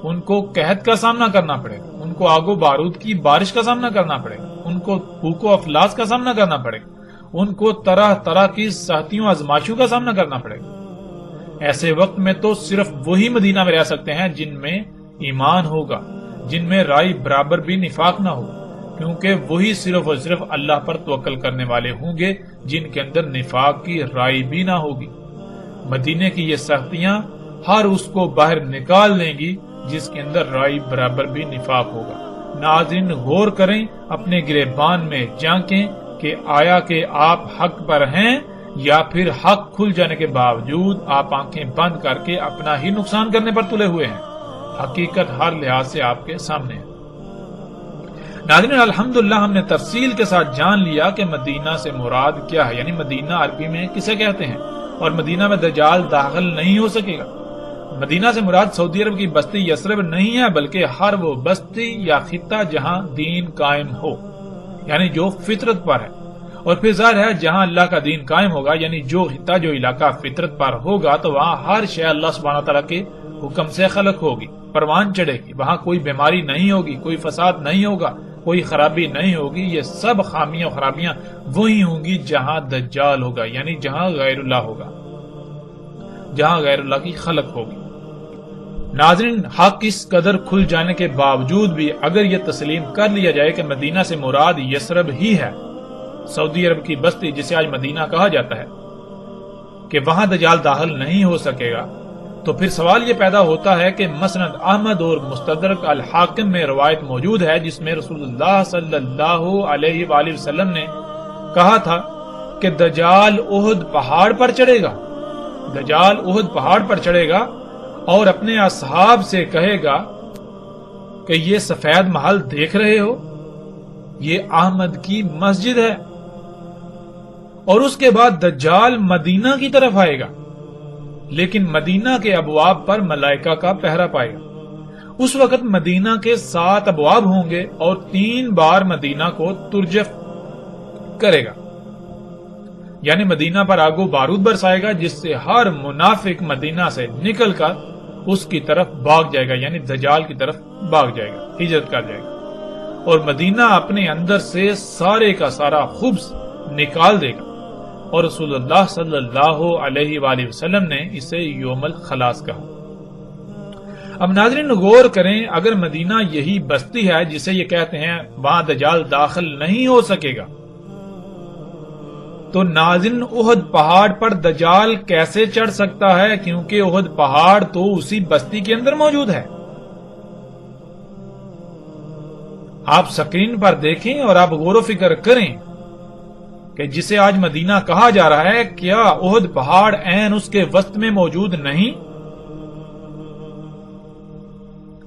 ان کو قحط کا سامنا کرنا پڑے گا، ان کو آگ و بارود کی بارش کا سامنا کرنا پڑے گا، ان کو بھوک و افلاس کا سامنا کرنا پڑے گا، ان کو طرح طرح کی سختیوں آزمائشوں کا سامنا کرنا پڑے گا۔ ایسے وقت میں تو صرف وہی مدینہ میں رہ سکتے ہیں جن میں ایمان ہوگا، جن میں رائے برابر بھی نفاق نہ ہو، کیونکہ وہی صرف اور صرف اللہ پر توکل کرنے والے ہوں گے جن کے اندر نفاق کی رائے بھی نہ ہوگی۔ مدینے کی یہ سختیاں ہر اس کو باہر نکال لیں گی جس کے اندر رائے برابر بھی نفاق ہوگا۔ ناظرین، غور کریں، اپنے گریبان میں جھانکیں کہ آیا کہ آپ حق پر ہیں یا پھر حق کھل جانے کے باوجود آپ آنکھیں بند کر کے اپنا ہی نقصان کرنے پر تلے ہوئے ہیں۔ حقیقت ہر لحاظ سے آپ کے سامنے ہے۔ ناظرین، الحمدللہ ہم نے تفصیل کے ساتھ جان لیا کہ مدینہ سے مراد کیا ہے، یعنی مدینہ عربی میں کسے کہتے ہیں، اور مدینہ میں دجال داخل نہیں ہو سکے گا۔ مدینہ سے مراد سعودی عرب کی بستی یثرب نہیں ہے، بلکہ ہر وہ بستی یا خطہ جہاں دین قائم ہو، یعنی جو فطرت پر ہے۔ اور پھر ظاہر ہے جہاں اللہ کا دین قائم ہوگا، یعنی جو خطہ جو علاقہ فطرت پر ہوگا، تو وہاں ہر شے اللہ سبحانہ تعالیٰ کے حکم سے خلق ہوگی، پروان چڑھے گی، وہاں کوئی بیماری نہیں ہوگی، کوئی فساد نہیں ہوگا، کوئی خرابی نہیں ہوگی۔ یہ سب خامیاں خرابیاں وہی ہوں گی جہاں دجال ہوگا، یعنی جہاں غیر اللہ ہوگا، جہاں غیر اللہ کی خلق ہوگی۔ ناظرین، حق اس قدر کھل جانے کے باوجود بھی اگر یہ تسلیم کر لیا جائے کہ مدینہ سے مراد یثرب ہی ہے، سعودی عرب کی بستی جسے آج مدینہ کہا جاتا ہے، کہ وہاں دجال داخل نہیں ہو سکے گا، تو پھر سوال یہ پیدا ہوتا ہے کہ مسند احمد اور مستدرک الحاکم میں روایت موجود ہے جس میں رسول اللہ صلی اللہ علیہ وآلہ وسلم نے کہا تھا کہ دجال احد پہاڑ پر چڑھے گا، دجال احد پہاڑ پر چڑھے گا اور اپنے اصحاب سے کہے گا کہ یہ سفید محل دیکھ رہے ہو، یہ احمد کی مسجد ہے، اور اس کے بعد دجال مدینہ کی طرف آئے گا، لیکن مدینہ کے ابواب پر ملائکہ کا پہرا پائے گا۔ اس وقت مدینہ کے 7 ابواب ہوں گے اور 3 بار مدینہ کو ترجف کرے گا، یعنی مدینہ پر آگ و بارود برسائے گا، جس سے ہر منافق مدینہ سے نکل کر اس کی طرف بھاگ جائے گا، یعنی دجال کی طرف بھاگ جائے گا، ہجرت کر جائے گا، اور مدینہ اپنے اندر سے سارے کا سارا خبث نکال دے گا، اور رسول اللہ صلی اللہ علیہ وآلہ وسلم نے اسے یوم الخلاص کہا۔ اب ناظرین غور کریں، اگر مدینہ یہی بستی ہے جسے یہ کہتے ہیں وہاں دجال داخل نہیں ہو سکے گا، تو ناظرین احد پہاڑ پر دجال کیسے چڑھ سکتا ہے؟ کیونکہ احد پہاڑ تو اسی بستی کے اندر موجود ہے۔ آپ سکرین پر دیکھیں اور آپ غور و فکر کریں کہ جسے آج مدینہ کہا جا رہا ہے، کیا احد پہاڑ عین اس کے وسط میں موجود نہیں؟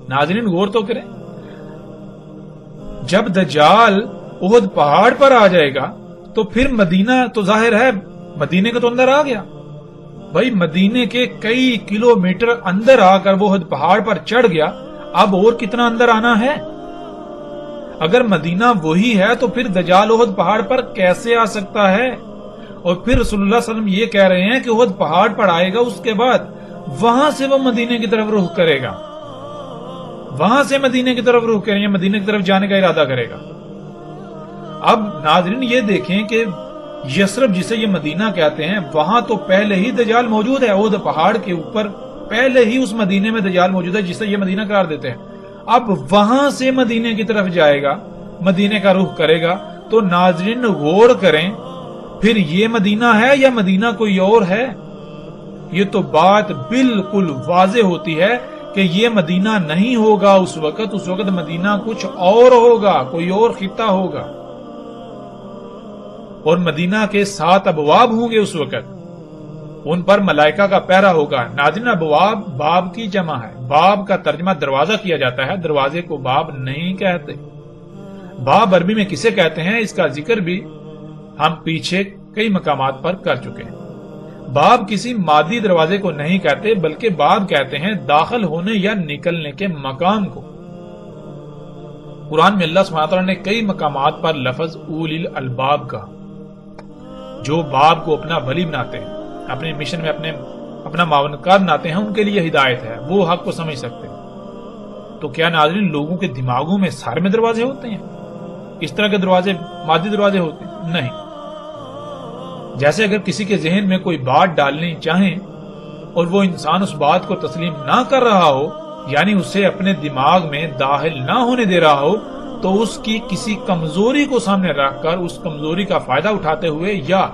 ناظرین غور تو کریں، جب دجال احد پہاڑ پر آ جائے گا تو پھر مدینہ تو ظاہر ہے مدینے کا تو اندر آ گیا، بھائی مدینے کے کئی کلومیٹر اندر آ کر وہ احد پہاڑ پر چڑھ گیا، اب اور کتنا اندر آنا ہے؟ اگر مدینہ وہی ہے تو پھر دجال احد پہاڑ پر کیسے آ سکتا ہے؟ اور پھر رسول اللہ صلی اللہ علیہ وسلم یہ کہہ رہے ہیں کہ احد پہاڑ پر آئے گا، اس کے بعد وہاں سے وہ مدینے کی طرف رخ کرے گا، وہاں سے مدینے کی طرف رخ کریں گے، مدینے کی طرف جانے کا ارادہ کرے گا۔ اب ناظرین یہ دیکھیں کہ یثرب جسے یہ مدینہ کہتے ہیں، وہاں تو پہلے ہی دجال موجود ہے، احد پہاڑ کے اوپر پہلے ہی اس مدینے میں دجال موجود ہے جسے یہ مدینہ قرار دیتے ہیں۔ اب وہاں سے مدینے کی طرف جائے گا، مدینے کا رخ کرے گا، تو ناظرین غور کریں، پھر یہ مدینہ ہے یا مدینہ کوئی اور ہے؟ یہ تو بات بالکل واضح ہوتی ہے کہ یہ مدینہ نہیں ہوگا اس وقت مدینہ کچھ اور ہوگا، کوئی اور خطہ ہوگا، اور مدینہ کے 7 ابواب ہوں گے اس وقت، ان پر ملائکہ کا پہرا ہوگا۔ ناظرین ابواب باب کی جمع ہے، باب کا ترجمہ دروازہ کیا جاتا ہے، دروازے کو باب نہیں کہتے۔ باب عربی میں کسے کہتے ہیں اس کا ذکر بھی ہم پیچھے کئی مقامات پر کر چکے ہیں۔ باب کسی مادی دروازے کو نہیں کہتے، بلکہ باب کہتے ہیں داخل ہونے یا نکلنے کے مقام کو۔ قرآن میں اللہ سبحانہ وتعالی نے کئی مقامات پر لفظ اولی الالباب کا، جو باب کو اپنا ولی بناتے ہیں، اپنے مشن میں اپنا معاونکار بناتے ہیں، ان کے لیے ہدایت ہے، وہ حق کو سمجھ سکتے ہیں۔ تو کیا ناظرین لوگوں کے دماغوں میں سارے میں دروازے ہوتے ہیں؟ اس طرح کے دروازے مادی دروازے ہوتے ہیں؟ نہیں۔ جیسے اگر کسی کے ذہن میں کوئی بات ڈالنی چاہیں اور وہ انسان اس بات کو تسلیم نہ کر رہا ہو، یعنی اسے اپنے دماغ میں داخل نہ ہونے دے رہا ہو، تو اس کی کسی کمزوری کو سامنے رکھ کر اس کمزوری کا فائدہ اٹھاتے ہوئے یا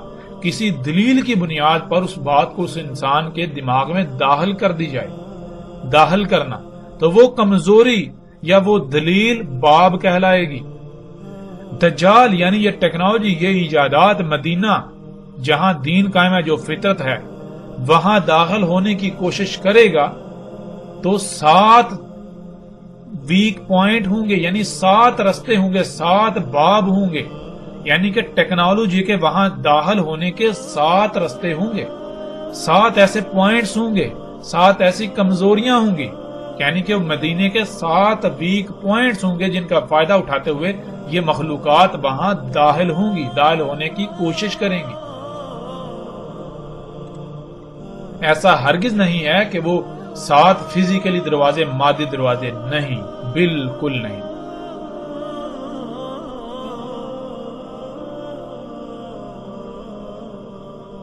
کسی دلیل کی بنیاد پر اس بات کو اس انسان کے دماغ میں داخل کر دی جائے، داخل کرنا، تو وہ کمزوری یا وہ دلیل باب کہلائے گی۔ دجال یعنی یہ ٹیکنالوجی، یہ ایجادات مدینہ جہاں دین قائم ہے، جو فطرت ہے، وہاں داخل ہونے کی کوشش کرے گا تو 7 ویک پوائنٹ ہوں گے، یعنی 7 رستے ہوں گے، 7 باب ہوں گے، یعنی کہ ٹیکنالوجی کے وہاں داخل ہونے کے 7 رستے ہوں گے، 7 ایسے پوائنٹس ہوں گے، 7 ایسی کمزوریاں ہوں گی، یعنی کہ مدینے کے 7 ویک پوائنٹس ہوں گے جن کا فائدہ اٹھاتے ہوئے یہ مخلوقات وہاں داخل ہوں گی، داخل ہونے کی کوشش کریں گی۔ ایسا ہرگز نہیں ہے کہ وہ 7 فزیکلی دروازے مادی دروازے، نہیں، بالکل نہیں۔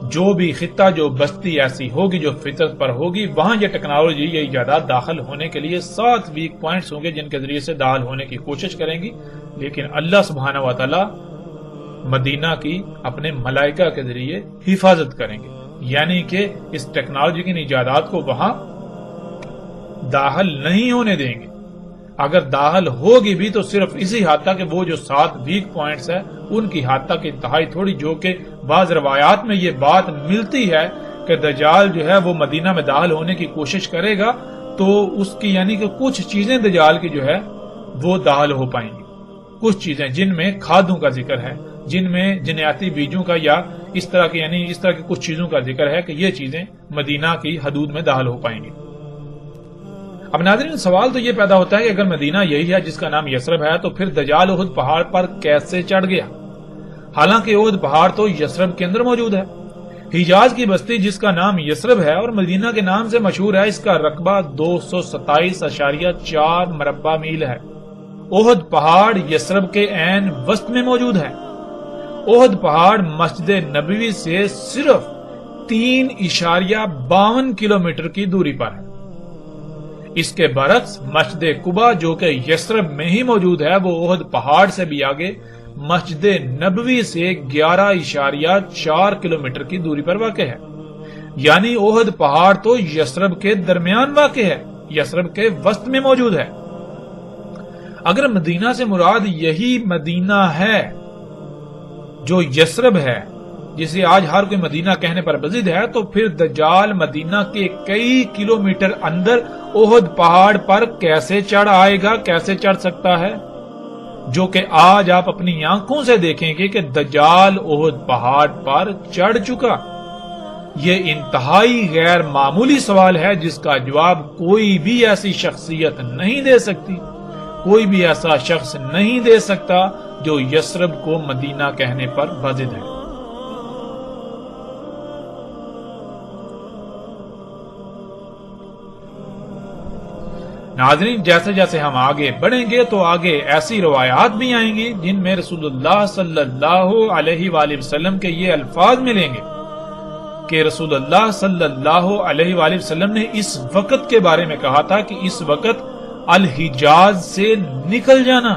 جو بھی خطہ، جو بستی ایسی ہوگی جو فطرت پر ہوگی، وہاں یہ ٹیکنالوجی، یہ ایجادات داخل ہونے کے لیے 7 ویک پوائنٹس ہوں گے جن کے ذریعے سے داخل ہونے کی کوشش کریں گی، لیکن اللہ سبحانہ و تعالی مدینہ کی اپنے ملائکہ کے ذریعے حفاظت کریں گے۔ یعنی کہ اس ٹیکنالوجی کی ایجادات کو وہاں داخل نہیں ہونے دیں گے. اگر داخل ہوگی بھی تو صرف اسی حد تک کہ وہ جو 7 ویک پوائنٹس ہے ان کی حد تک انتہائی تھوڑی، جو کہ بعض روایات میں یہ بات ملتی ہے کہ دجال جو ہے وہ مدینہ میں داخل ہونے کی کوشش کرے گا تو اس کی یعنی کہ کچھ چیزیں دجال کی جو ہے وہ داخل ہو پائیں گی. کچھ چیزیں جن میں کھادوں کا ذکر ہے، جن میں جنیاتی بیجوں کا یا اس طرح کی یعنی اس طرح کی کچھ چیزوں کا ذکر ہے کہ یہ چیزیں مدینہ کی حدود میں داخل ہو پائیں گی. اب ناظرین سوال تو یہ پیدا ہوتا ہے کہ اگر مدینہ یہی ہے جس کا نام یثرب ہے تو پھر دجال احد پہاڑ پر کیسے چڑھ گیا؟ حالانکہ احد پہاڑ تو یثرب کے اندر موجود ہے. حجاز کی بستی جس کا نام یثرب ہے اور مدینہ کے نام سے مشہور ہے، اس کا رقبہ 227.4 مربع میل ہے. احد پہاڑ یثرب کے عین وسط میں موجود ہے. احد پہاڑ مسجد نبوی سے صرف 3.52 کلومیٹر کی دوری پر ہے. اس کے برعکس مسجد قباء جو کہ یثرب میں ہی موجود ہے وہ احد پہاڑ سے بھی آگے مسجد نبوی سے 11.4 کلومیٹر کی دوری پر واقع ہے. یعنی احد پہاڑ تو یثرب کے درمیان واقع ہے، یثرب کے وسط میں موجود ہے. اگر مدینہ سے مراد یہی مدینہ ہے جو یثرب ہے جسے آج ہر کوئی مدینہ کہنے پر بضد ہے، تو پھر دجال مدینہ کے کئی کلومیٹر اندر احد پہاڑ پر کیسے چڑھ آئے گا، کیسے چڑھ سکتا ہے؟ جو کہ آج آپ اپنی آنکھوں سے دیکھیں گے کہ دجال احد پہاڑ پر چڑھ چکا. یہ انتہائی غیر معمولی سوال ہے جس کا جواب کوئی بھی ایسی شخصیت نہیں دے سکتی، کوئی بھی ایسا شخص نہیں دے سکتا جو یثرب کو مدینہ کہنے پر بضد ہے. ناظرین جیسے جیسے ہم آگے بڑھیں گے تو آگے ایسی روایات بھی آئیں گی جن میں رسول اللہ صلی اللہ علیہ وآلہ وسلم کے یہ الفاظ ملیں گے کہ رسول اللہ صلی اللہ علیہ وآلہ وسلم نے اس وقت کے بارے میں کہا تھا کہ اس وقت الحجاز سے نکل جانا.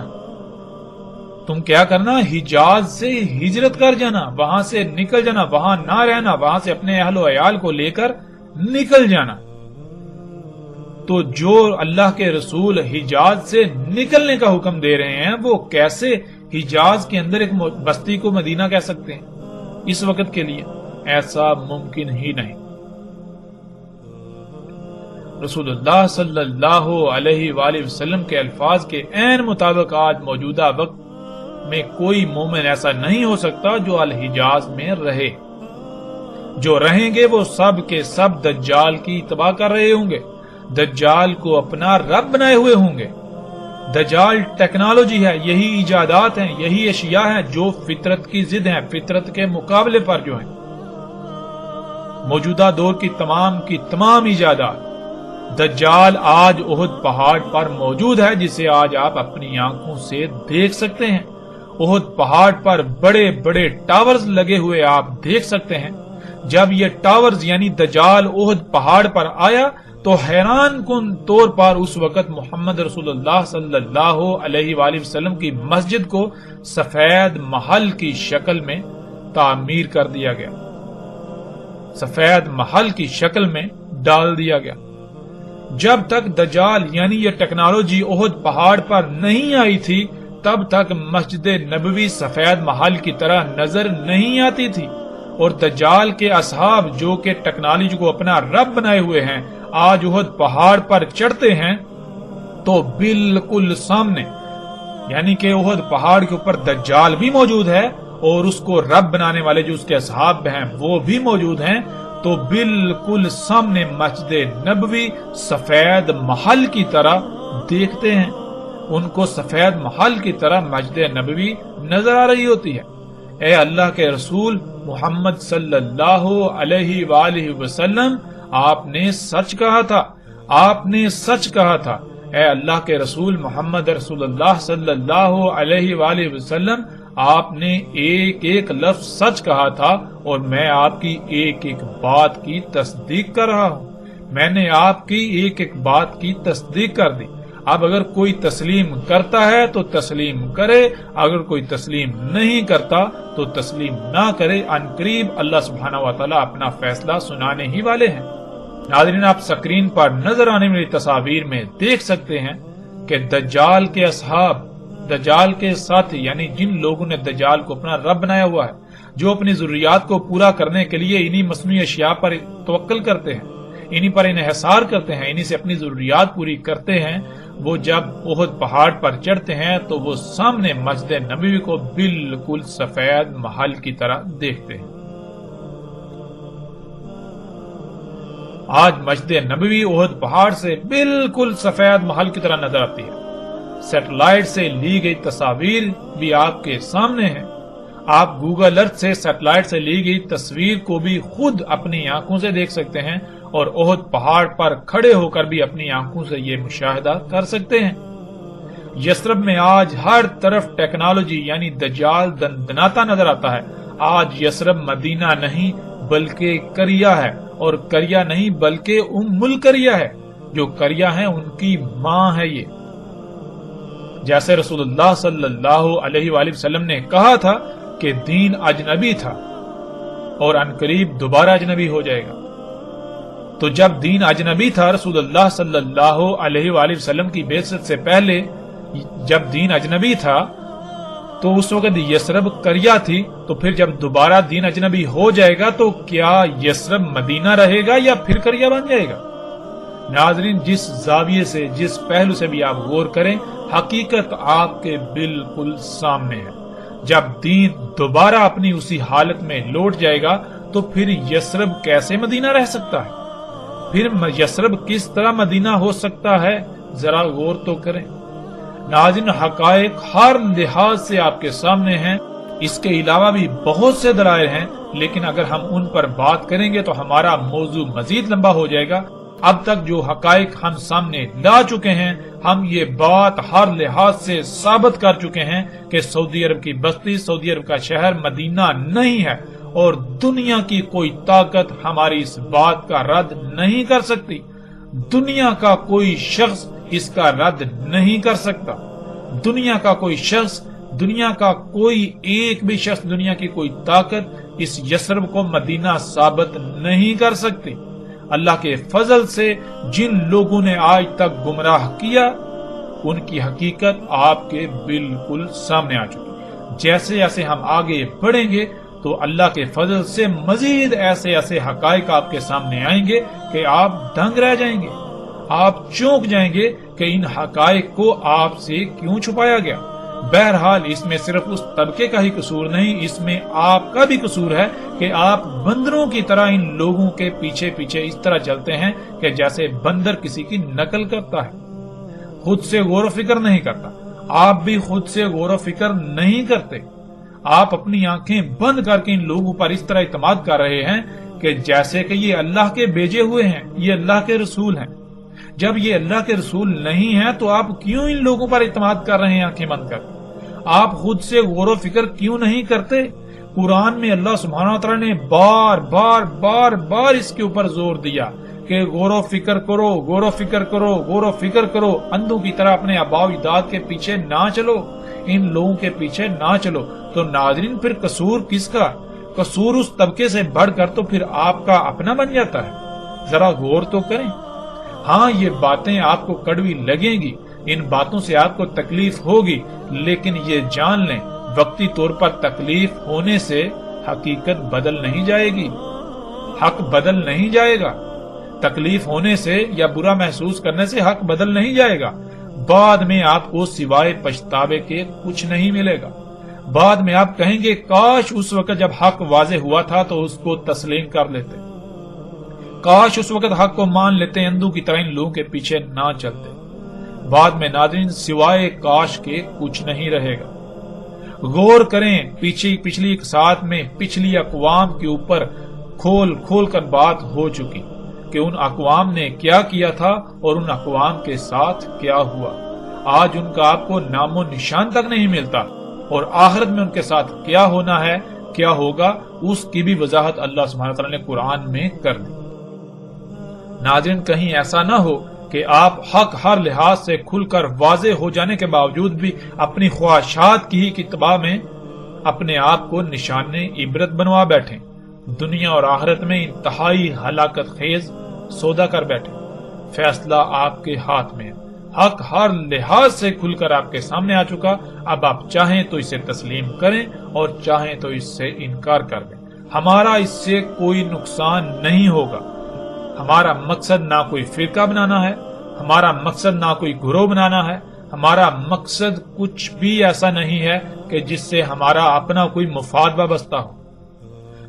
تم کیا کرنا؟ حجاز سے ہجرت کر جانا، وہاں سے نکل جانا، وہاں نہ رہنا، وہاں سے اپنے اہل و عیال کو لے کر نکل جانا. تو جو اللہ کے رسول حجاز سے نکلنے کا حکم دے رہے ہیں وہ کیسے حجاز کے اندر ایک بستی کو مدینہ کہہ سکتے ہیں اس وقت کے لیے؟ ایسا ممکن ہی نہیں. رسول اللہ صلی اللہ علیہ وآلہ وسلم کے الفاظ کے عین مطابق آج موجودہ وقت میں کوئی مومن ایسا نہیں ہو سکتا جو الحجاز میں رہے. جو رہیں گے وہ سب کے سب دجال کی اتباع کر رہے ہوں گے، دجال کو اپنا رب بنائے ہوئے ہوں گے. دجال ٹیکنالوجی ہے، یہی ایجادات ہیں، یہی اشیاء ہیں جو فطرت کی ضد ہیں، فطرت کے مقابلے پر جو ہیں. موجودہ دور کی تمام ایجادات دجال آج احد پہاڑ پر موجود ہے جسے آج آپ اپنی آنکھوں سے دیکھ سکتے ہیں. احد پہاڑ پر بڑے بڑے ٹاورز لگے ہوئے آپ دیکھ سکتے ہیں. جب یہ ٹاورز یعنی دجال احد پہاڑ پر آیا تو حیران کن طور پر اس وقت محمد رسول اللہ صلی اللہ علیہ وآلہ وسلم کی مسجد کو سفید محل کی شکل میں تعمیر کر دیا گیا، سفید محل کی شکل میں ڈال دیا گیا. جب تک دجال یعنی یہ ٹیکنالوجی احد پہاڑ پر نہیں آئی تھی تب تک مسجد نبوی سفید محل کی طرح نظر نہیں آتی تھی. اور دجال کے اصحاب جو کہ ٹیکنالوجی کو اپنا رب بنائے ہوئے ہیں آج احد پہاڑ پر چڑھتے ہیں تو بالکل سامنے یعنی کہ احد پہاڑ کے اوپر دجال بھی موجود ہے اور اس کو رب بنانے والے جو اس کے اصحاب ہیں وہ بھی موجود ہیں. تو بالکل سامنے مسجد نبوی سفید محل کی طرح دیکھتے ہیں، ان کو سفید محل کی طرح مسجد نبوی نظر آ رہی ہوتی ہے. اے اللہ کے رسول محمد صلی اللہ علیہ وآلہ وسلم، آپ نے سچ کہا تھا، آپ نے سچ کہا تھا. اے اللہ کے رسول محمد رسول اللہ صلی اللہ علیہ وآلہ وسلم، آپ نے ایک ایک لفظ سچ کہا تھا اور میں آپ کی ایک ایک بات کی تصدیق کر رہا ہوں. میں نے آپ کی ایک ایک بات کی تصدیق کر دی. اب اگر کوئی تسلیم کرتا ہے تو تسلیم کرے، اگر کوئی تسلیم نہیں کرتا تو تسلیم نہ کرے۔ ان قریب اللہ سبحانہ و تعالیٰ اپنا فیصلہ سنانے ہی والے ہیں۔ ناظرین، آپ سکرین پر نظر آنے والی تصاویر میں دیکھ سکتے ہیں کہ دجال کے اصحاب، دجال کے ساتھی، یعنی جن لوگوں نے دجال کو اپنا رب بنایا ہوا ہے، جو اپنی ضروریات کو پورا کرنے کے لیے انہی مصنوعی اشیاء پر توکل کرتے ہیں، انہی پر انحصار کرتے ہیں، انہی سے اپنی ضروریات پوری کرتے ہیں، وہ جب احد پہاڑ پر چڑھتے ہیں تو وہ سامنے مسجد نبوی کو بالکل سفید محل کی طرح دیکھتے ہیں۔ آج مسجد نبوی احد پہاڑ سے بالکل سفید محل کی طرح نظر آتی ہے۔ سیٹلائٹ سے لی گئی تصاویر بھی آپ کے سامنے ہیں۔ آپ گوگل ارتھ سے سیٹلائٹ سے لی گئی تصویر کو بھی خود اپنی آنکھوں سے دیکھ سکتے ہیں اور احد پہاڑ پر کھڑے ہو کر بھی اپنی آنکھوں سے یہ مشاہدہ کر سکتے ہیں۔ یثرب میں آج ہر طرف ٹیکنالوجی یعنی دجال دندناتا نظر آتا ہے۔ آج یثرب مدینہ نہیں بلکہ قریہ ہے، اور قریہ نہیں بلکہ ام القریہ ہے۔ جو قریہ ہیں ان کی ماں ہے یہ۔ جیسے رسول اللہ صلی اللہ علیہ وآلہ وسلم نے کہا تھا کہ دین اجنبی تھا اور عنقریب دوبارہ اجنبی ہو جائے گا، تو جب دین اجنبی تھا رسول اللہ صلی اللہ علیہ وآلہ وسلم کی بعثت سے پہلے جب دین اجنبی تھا تو اس وقت یثرب قریہ تھی، تو پھر جب دوبارہ دین اجنبی ہو جائے گا تو کیا یثرب مدینہ رہے گا یا پھر قریہ بن جائے گا؟ ناظرین، جس زاویے سے، جس پہلو سے بھی آپ غور کریں، حقیقت آپ کے بالکل سامنے ہے۔ جب دین دوبارہ اپنی اسی حالت میں لوٹ جائے گا تو پھر یثرب کیسے مدینہ رہ سکتا ہے؟ پھر یثرب کس طرح مدینہ ہو سکتا ہے؟ ذرا غور تو کریں۔ ناظرین، حقائق ہر لحاظ سے آپ کے سامنے ہیں۔ اس کے علاوہ بھی بہت سے دلائل ہیں، لیکن اگر ہم ان پر بات کریں گے تو ہمارا موضوع مزید لمبا ہو جائے گا۔ اب تک جو حقائق ہم سامنے لا چکے ہیں، ہم یہ بات ہر لحاظ سے ثابت کر چکے ہیں کہ سعودی عرب کی بستی، سعودی عرب کا شہر مدینہ نہیں ہے، اور دنیا کی کوئی طاقت ہماری اس بات کا رد نہیں کر سکتی۔ دنیا کا کوئی شخص اس کا رد نہیں کر سکتا۔ دنیا کا کوئی شخص، دنیا کا کوئی ایک بھی شخص، دنیا کی کوئی طاقت اس یثرب کو مدینہ ثابت نہیں کر سکتی۔ اللہ کے فضل سے جن لوگوں نے آج تک گمراہ کیا، ان کی حقیقت آپ کے بالکل سامنے آ چکی۔ جیسے جیسے ہم آگے بڑھیں گے تو اللہ کے فضل سے مزید ایسے ایسے حقائق آپ کے سامنے آئیں گے کہ آپ دنگ رہ جائیں گے، آپ چونک جائیں گے کہ ان حقائق کو آپ سے کیوں چھپایا گیا۔ بہرحال اس میں صرف اس طبقے کا ہی قصور نہیں، اس میں آپ کا بھی قصور ہے کہ آپ بندروں کی طرح ان لوگوں کے پیچھے پیچھے اس طرح چلتے ہیں کہ جیسے بندر کسی کی نقل کرتا ہے، خود سے غور و فکر نہیں کرتا۔ آپ بھی خود سے غور و فکر نہیں کرتے، آپ اپنی آنکھیں بند کر کے ان لوگوں پر اس طرح اعتماد کر رہے ہیں کہ جیسے کہ یہ اللہ کے بھیجے ہوئے ہیں، یہ اللہ کے رسول ہیں۔ جب یہ اللہ کے رسول نہیں ہیں تو آپ کیوں ان لوگوں پر اعتماد کر رہے ہیں آنکھیں بند کر؟ آپ خود سے غور و فکر کیوں نہیں کرتے؟ قرآن میں اللہ سبحانہ و تعالیٰ نے بار بار بار بار اس کے اوپر زور دیا کہ غور و فکر کرو، غور و فکر کرو، غور و فکر کرو، اندھوں کی طرح اپنے آباء و اجداد کے پیچھے نہ چلو، ان لوگوں کے پیچھے نہ چلو۔ تو ناظرین، پھر قصور کس کا؟ قصور اس طبقے سے بڑھ کر تو پھر آپ کا اپنا بن جاتا ہے۔ ذرا غور تو کریں۔ ہاں، یہ باتیں آپ کو کڑوی لگیں گی، ان باتوں سے آپ کو تکلیف ہوگی، لیکن یہ جان لیں وقتی طور پر تکلیف ہونے سے حقیقت بدل نہیں جائے گی، حق بدل نہیں جائے گا۔ تکلیف ہونے سے یا برا محسوس کرنے سے حق بدل نہیں جائے گا۔ بعد میں آپ کو سوائے پچھتاوے کے کچھ نہیں ملے گا۔ بعد میں آپ کہیں گے کاش اس وقت جب حق واضح ہوا تھا تو اس کو تسلیم کر لیتے، کاش اس وقت حق کو مان لیتے، اندھوں کی طرح ان لوگوں کے پیچھے نہ چلتے۔ بعد میں ناظرین سوائے کاش کے کچھ نہیں رہے گا۔ غور کریں، پچھلی ایک ساتھ میں پچھلی اقوام کے اوپر کھول کھول کر بات ہو چکی کہ ان اقوام نے کیا کیا تھا اور ان اقوام کے ساتھ کیا ہوا۔ آج ان کا آپ کو نام و نشان تک نہیں ملتا، اور آخرت میں ان کے ساتھ کیا ہونا ہے، کیا ہوگا، اس کی بھی وضاحت اللہ سبحانہ وتعالی نے قرآن میں کر دی۔ ناظرین، کہیں ایسا نہ ہو کہ آپ حق ہر لحاظ سے کھل کر واضح ہو جانے کے باوجود بھی اپنی خواہشات کی ہی اتباع میں اپنے آپ کو نشان عبرت بنوا بیٹھیں، دنیا اور آخرت میں انتہائی ہلاکت خیز سودا کر بیٹھیں۔ فیصلہ آپ کے ہاتھ میں ہے، حق ہر لحاظ سے کھل کر آپ کے سامنے آ چکا، اب آپ چاہیں تو اسے تسلیم کریں اور چاہیں تو اس سے انکار کر دیں۔ ہمارا اس سے کوئی نقصان نہیں ہوگا۔ ہمارا مقصد نہ کوئی فرقہ بنانا ہے، ہمارا مقصد نہ کوئی گروہ بنانا ہے، ہمارا مقصد کچھ بھی ایسا نہیں ہے کہ جس سے ہمارا اپنا کوئی مفاد وابستہ ہو۔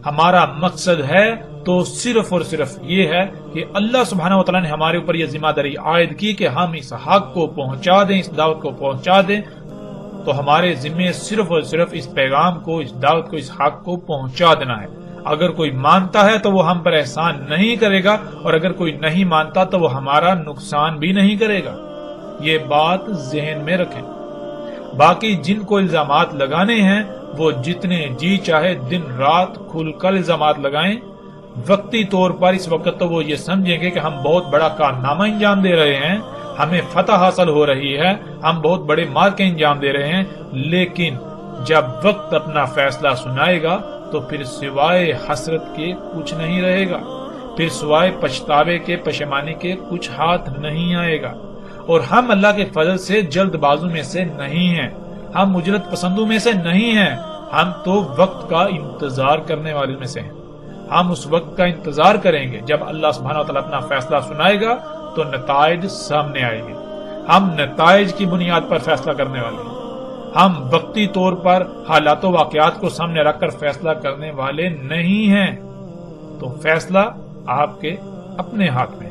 ہمارا مقصد ہے تو صرف اور صرف یہ ہے کہ اللہ سبحانہ وتعالی نے ہمارے اوپر یہ ذمہ داری عائد کی کہ ہم اس حق کو پہنچا دیں، اس دعوت کو پہنچا دیں، تو ہمارے ذمے صرف اور صرف اس پیغام کو، اس دعوت کو، اس حق کو پہنچا دینا ہے۔ اگر کوئی مانتا ہے تو وہ ہم پر احسان نہیں کرے گا، اور اگر کوئی نہیں مانتا تو وہ ہمارا نقصان بھی نہیں کرے گا۔ یہ بات ذہن میں رکھیں۔ باقی جن کو الزامات لگانے ہیں وہ جتنے جی چاہے دن رات کھل کر الزامات لگائیں۔ وقتی طور پر اس وقت تو وہ یہ سمجھیں گے کہ ہم بہت بڑا کارنامہ انجام دے رہے ہیں، ہمیں فتح حاصل ہو رہی ہے، ہم بہت بڑے مارکے انجام دے رہے ہیں، لیکن جب وقت اپنا فیصلہ سنائے گا تو پھر سوائے حسرت کے کچھ نہیں رہے گا، پھر سوائے پچھتاوے کے، پشیمانی کے کچھ ہاتھ نہیں آئے گا۔ اور ہم اللہ کے فضل سے جلد بازوں میں سے نہیں ہیں، ہم اجرت پسندوں میں سے نہیں ہیں، ہم تو وقت کا انتظار کرنے والے میں سے ہیں۔ ہم اس وقت کا انتظار کریں گے جب اللہ سبحانہ وتعالی اپنا فیصلہ سنائے گا تو نتائج سامنے آئیں گے۔ ہم نتائج کی بنیاد پر فیصلہ کرنے والے ہیں، ہم وقتی طور پر حالات و واقعات کو سامنے رکھ کر فیصلہ کرنے والے نہیں ہیں۔ تو فیصلہ آپ کے اپنے ہاتھ میں۔